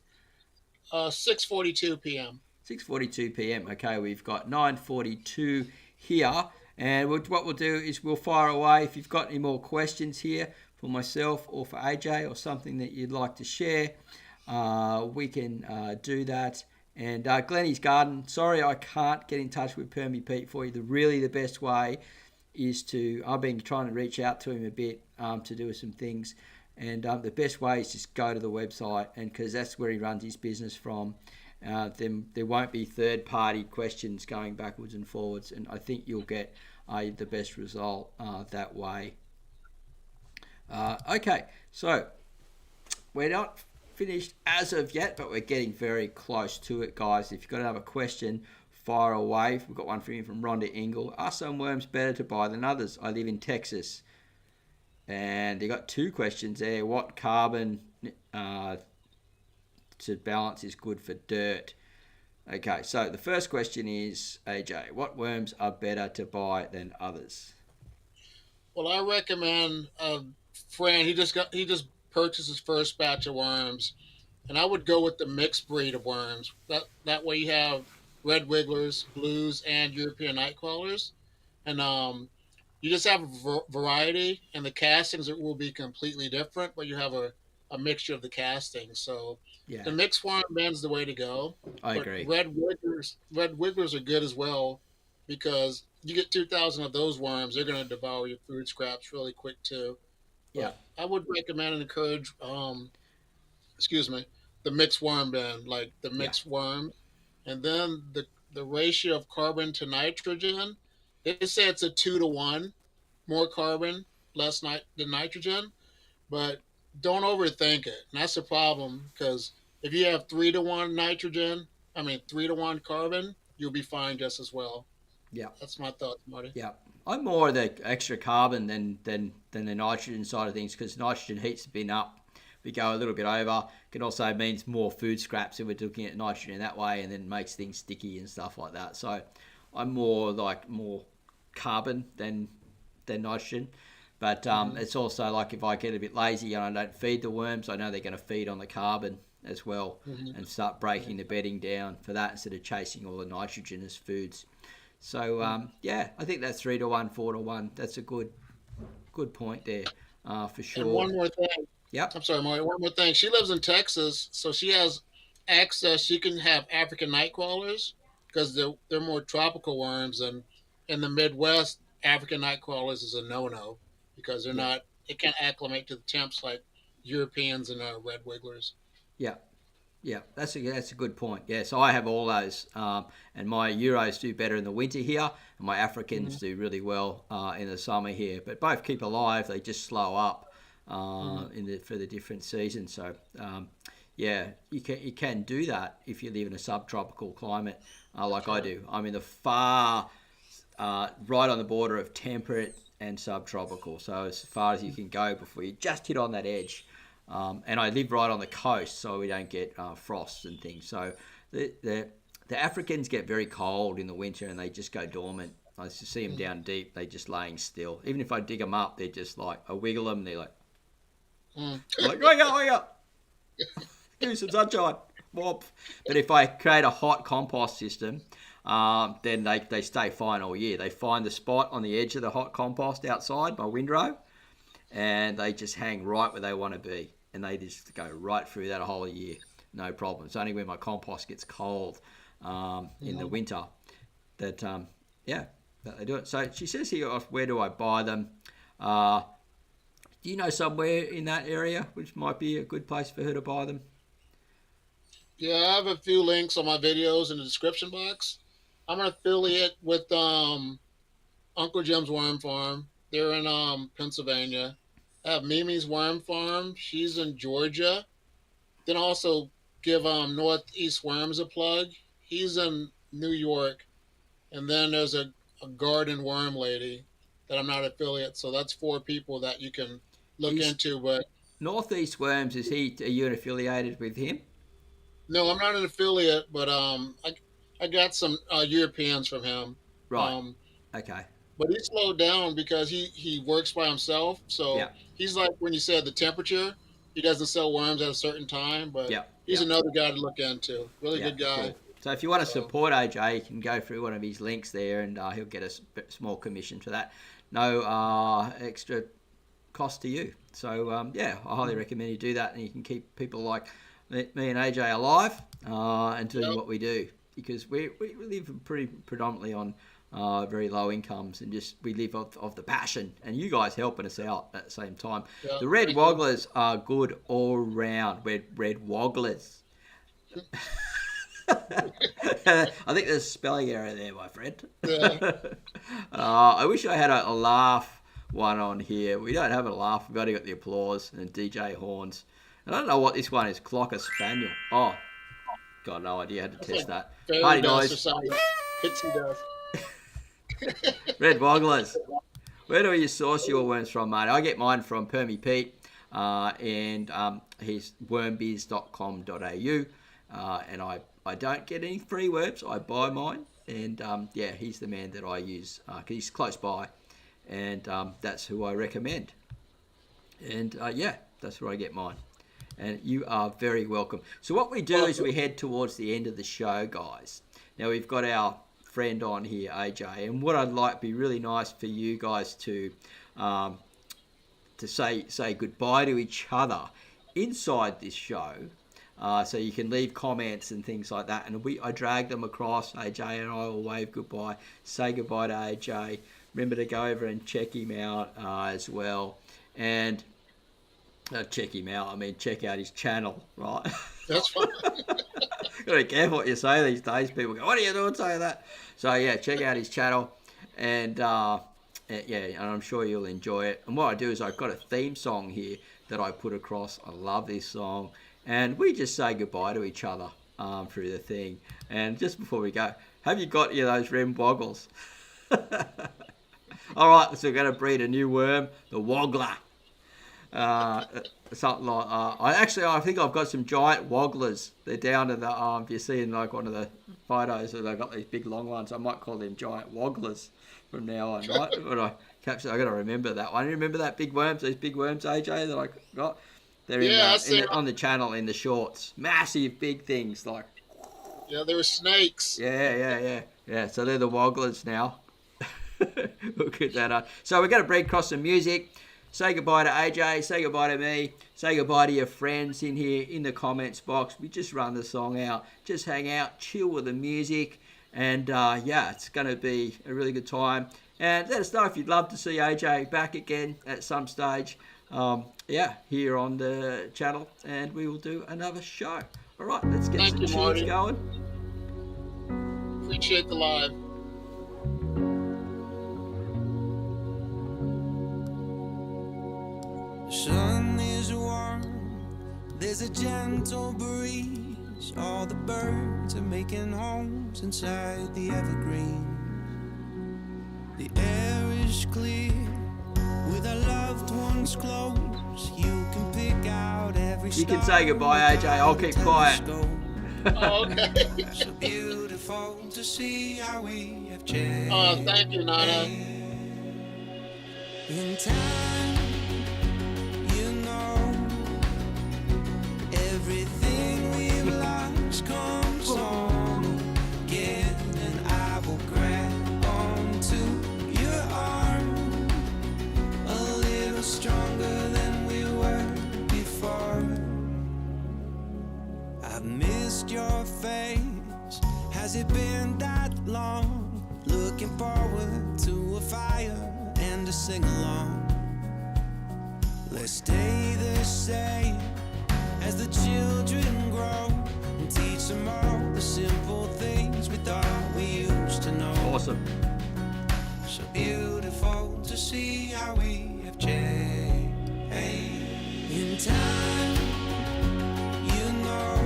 Speaker 2: 6:42 p.m.
Speaker 1: 6:42 p.m. Okay, we've got 9:42 here, and what we'll do is we'll fire away. If you've got any more questions here for myself or for AJ or something that you'd like to share, we can do that. And Glennie's Garden. Sorry, I can't get in touch with Permy Pete for you. The best way is to I've been trying to reach out to him a bit to do some things, and the best way is just go to the website, and because that's where he runs his business from. Then there won't be third party questions going backwards and forwards, and I think you'll get the best result that way. Okay, so we're not finished as of yet, but we're getting very close to it, guys. If you've got another question, fire away. We've got one from you from Rhonda Ingle. Are some worms better to buy than others? I live in Texas. And they got two questions there. What carbon to balance is good for dirt? Okay, so the first question is, AJ, what worms are better to buy than others?
Speaker 2: Well, I recommend a friend. He just purchased his first batch of worms, and I would go with the mixed breed of worms. That way you have red wigglers, blues, and European night crawlers, and you just have a variety, and the castings will be completely different. But you have a mixture of the casting. So
Speaker 1: Yeah,
Speaker 2: the mixed worm band's the way to go.
Speaker 1: I
Speaker 2: But
Speaker 1: agree.
Speaker 2: red wigglers are good as well because you get 2,000 of those worms, they're going to devour your food scraps really quick too.
Speaker 1: Yeah,
Speaker 2: But I would recommend and encourage, excuse me, the mixed worm band, like the
Speaker 1: yeah,
Speaker 2: mixed worm, and then the ratio of carbon to nitrogen. They say it's a 2 to 1, more carbon, less than nitrogen, but don't overthink it. And that's the problem because if you have 3 to 1 nitrogen, I mean 3 to 1 carbon, you'll be fine just as well.
Speaker 1: yeah,
Speaker 2: That's my thoughts, Marty.
Speaker 1: yeah. I'm more of the extra carbon than the nitrogen side of things because nitrogen heats the bin up. We go a little bit over. It also means more food scraps if we're looking at nitrogen that way, and then makes things sticky and stuff like that. So I'm more carbon than nitrogen. But
Speaker 2: Hmm.
Speaker 1: it's also like if I get a bit lazy and I don't feed the worms, I know they're going to feed on the carbon as well
Speaker 2: Hmm.
Speaker 1: and start breaking the bedding down for that instead of chasing all the nitrogen as foods. So yeah, I think that's 3 to 1, 4 to 1. That's a good point there for
Speaker 2: And
Speaker 1: sure.
Speaker 2: one more thing,
Speaker 1: Yep.
Speaker 2: I'm sorry, Marty. One more thing. She lives in Texas, so she has access. She can have African night crawlers because they're more tropical worms, and in the Midwest, African night crawlers is a no-no because
Speaker 1: Yeah.
Speaker 2: they can't acclimate to the temps like Europeans and red wigglers.
Speaker 1: Yeah. Yeah, that's a good point. Yeah, so I have all those, and my Euros do better in the winter here, and my
Speaker 2: Hmm.
Speaker 1: Africans do really well in the summer here. But both keep alive; they just slow up
Speaker 2: Hmm.
Speaker 1: for the different seasons. So yeah, you can do that if you live in a subtropical climate like I
Speaker 2: Sure.
Speaker 1: do. I'm in the far right on the border of temperate and subtropical, so as far as you can go before you just hit on that edge. And I live right on the coast, so we don't get frosts and things. So the, the the Africans get very cold in the winter, and they just go dormant. I used to see them
Speaker 2: Hmm.
Speaker 1: down deep; they just laying still. Even if I dig them up, they're just like I wiggle them.
Speaker 2: Hmm.
Speaker 1: I'm like wake up, give me some sunshine. Whoop. But if I create a hot compost system, then they stay fine all year. They find the spot on the edge of the hot compost outside my windrow, and they just hang right where they want to be, and they just go right through that whole year, no problem. It's only when my compost gets cold in the
Speaker 2: Hmm.
Speaker 1: winter that yeah that they do it. So she says here, where do I buy them? Uh, do you know somewhere in that area which might be a good place for her to buy them?
Speaker 2: Yeah, I have a few links on my videos in the description box. I'm an affiliate with Uncle Jim's Worm Farm. They're in Pennsylvania. I have Mimi's Worm Farm. She's in Georgia. Then also give Northeast Worms a plug. He's in New York. And then there's a garden worm lady that I'm not affiliate. So that's 4 people that you can look
Speaker 1: Is
Speaker 2: into. But
Speaker 1: Northeast Worms, are you affiliated with him?
Speaker 2: no, I'm not an affiliate. But I got some Europeans from him.
Speaker 1: Right.
Speaker 2: Um,
Speaker 1: Okay.
Speaker 2: but he slowed down because he works by himself.
Speaker 1: Yeah.
Speaker 2: So he's like when you said the temperature, he doesn't sell worms at a certain time, but
Speaker 1: Yeah.
Speaker 2: he's
Speaker 1: Yeah.
Speaker 2: another guy to look into. Really
Speaker 1: Yeah.
Speaker 2: good guy.
Speaker 1: Cool. So if you want to
Speaker 2: So
Speaker 1: support AJ, you can go through one of his links there, and he'll get a small commission for that. No extra cost to you. So yeah, I highly recommend you do that, and you can keep people like me and AJ alive and doing
Speaker 2: yep,
Speaker 1: what we do because we live pretty predominantly on very low incomes and just we live of the passion, and you guys helping us out at the same time.
Speaker 2: yep.
Speaker 1: The red
Speaker 2: Thank you.
Speaker 1: wogglers are good all round. We're red wogglers. I think there's a spelling error there, my friend.
Speaker 2: Yeah.
Speaker 1: I wish I had a laugh one on here. We don't have a laugh. We've only got the applause and DJ horns. I don't know what this one is. Clocker Spaniel. Oh, got no idea how to
Speaker 2: That's like
Speaker 1: test that.
Speaker 2: fairy
Speaker 1: Party
Speaker 2: dust or
Speaker 1: noise.
Speaker 2: something. Pixie dust.
Speaker 1: Red Wogglers. Where do you source your worms from, mate? I get mine from Permy Pete and he's wormbiz.com.au. And I don't get any free worms. I buy mine. And yeah, he's the man that I use because he's close by. And that's who I recommend. And yeah, that's where I get mine. And you are very welcome. So what we do is
Speaker 2: Awesome.
Speaker 1: we head towards the end of the show, guys. Now we've got our friend on here, AJ, and what I'd like be really nice for you guys um, to say goodbye to each other inside this show. So you can leave comments and things like that. And I drag them across. AJ and I will wave goodbye, say goodbye to AJ. Remember to go over and check him out as well. And check him out. I mean, check out his channel, right?
Speaker 2: That's fine.
Speaker 1: Gotta be careful what you say these days. People go, "What are you doing saying that?" So yeah, check out his channel, and and I'm sure you'll enjoy it. And what I do is I've got a theme song here that I put across. I love this song, and we just say goodbye to each other through the thing. And just before we go, have you got those REM boggles? All right, so we're going to breed a new worm, the woggler. Something like I think I've got some giant wogglers. They're down in the if you see in like one of the photos, so they've got these big long ones. I might call them giant wogglers from now on, right? When I capture, I got to remember that one. You remember that big worms? These big worms, AJ, that I got. They're on the channel in the shorts. Massive big things like.
Speaker 2: Yeah, they were snakes.
Speaker 1: Yeah. So they're the wogglers now. We'll get that on. So we're going to breed across some music. Say goodbye to AJ, say goodbye to me, say goodbye to your friends in here in the comments box. We just run the song out, just hang out, chill with the music, and it's going to be a really good time. And let us know if you'd love to see AJ back again at some stage, here on the channel, and we will do another show. All right, let's get some tunes going.
Speaker 2: Appreciate the live.
Speaker 3: The sun is warm, there's a gentle breeze. All the birds are making homes inside the evergreen. The air is clear, with our loved ones close. You can pick out every star.
Speaker 1: You can say goodbye, AJ. I'll keep quiet.
Speaker 2: Oh, okay.
Speaker 3: So beautiful to see how we have changed.
Speaker 2: Oh, thank you, Nana.
Speaker 3: In time, you know, everything we've lost comes on again, and I will grab onto your arm a little stronger than we were before. I've missed your face. Has it been that long? Looking forward to a fire and a sing-along. Let's stay the same as the children grow, and teach them all the simple things we thought we used to know.
Speaker 1: Awesome.
Speaker 3: So beautiful to see how we have changed. In time, you know,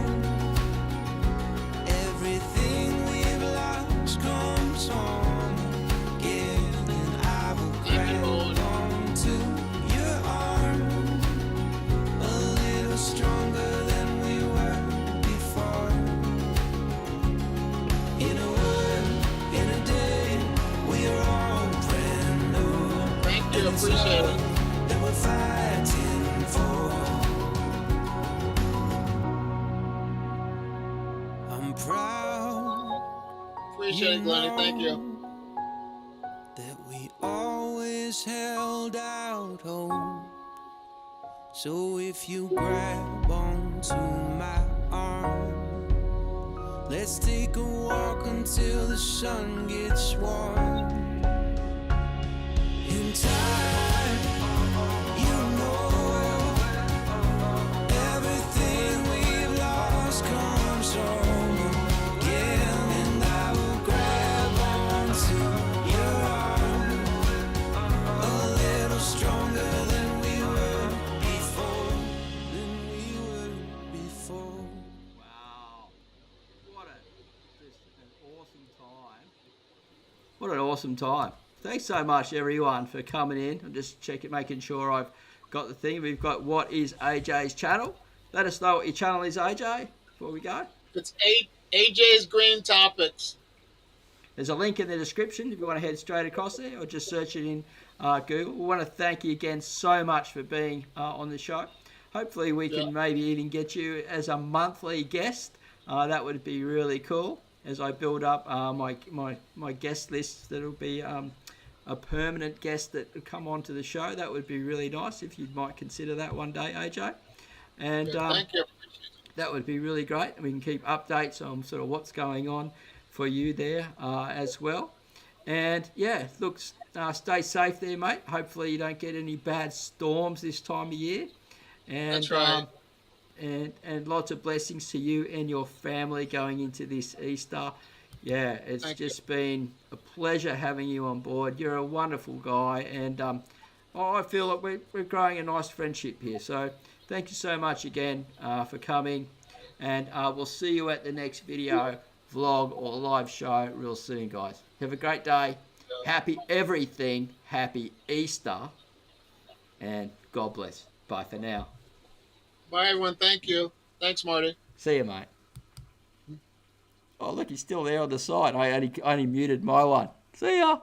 Speaker 3: everything we've lost comes on again, and I will grab onto your arm a little stronger than we were before. In a word, in a day, we are all brand new.
Speaker 2: Thank you, appreciate it.
Speaker 3: That we're fighting for. I'm proud.
Speaker 2: Appreciate it, Glennie. Thank you.
Speaker 3: That we always held out hope. So if you grab onto my arm, let's take a walk until the sun gets warm. In time, you know, everything we've lost comes home again, and I will grab onto your arm a little stronger than we were before.
Speaker 1: Wow. Just an awesome time. What an awesome time. Thanks so much, everyone, for coming in. I'm just making sure I've got the thing. We've got what is AJ's channel. Let us know what your channel is, AJ, before we go.
Speaker 2: It's AJ's Green Topics.
Speaker 1: There's a link in the description if you want to head straight across there, or just search it in Google. We want to thank you again so much for being on the show. Hopefully we can maybe even get you as a monthly guest. That would be really cool as I build up my guest list. That'll be a permanent guest that will come onto the show. That would be really nice if you might consider that one day, AJ. And
Speaker 2: Thank you.
Speaker 1: that would be really great. We can keep updates on sort of what's going on for you there as well. And yeah, look, stay safe there, mate. Hopefully you don't get any bad storms this time of year. And
Speaker 2: That's right.
Speaker 1: And lots of blessings to you and your family going into this Easter. Yeah, it's
Speaker 2: Thank you.
Speaker 1: just been a pleasure having you on board. You're a wonderful guy, and I feel like we're growing a nice friendship here. So thank you so much again for coming, and we'll see you at the next video, vlog, or live show real soon, guys. Have a great day. Happy everything. Happy Easter, and God bless. Bye for now.
Speaker 2: Bye, everyone. Thank you. Thanks, Marty.
Speaker 1: See you, mate. Oh, look, he's still there on the side. I only muted my one. See ya.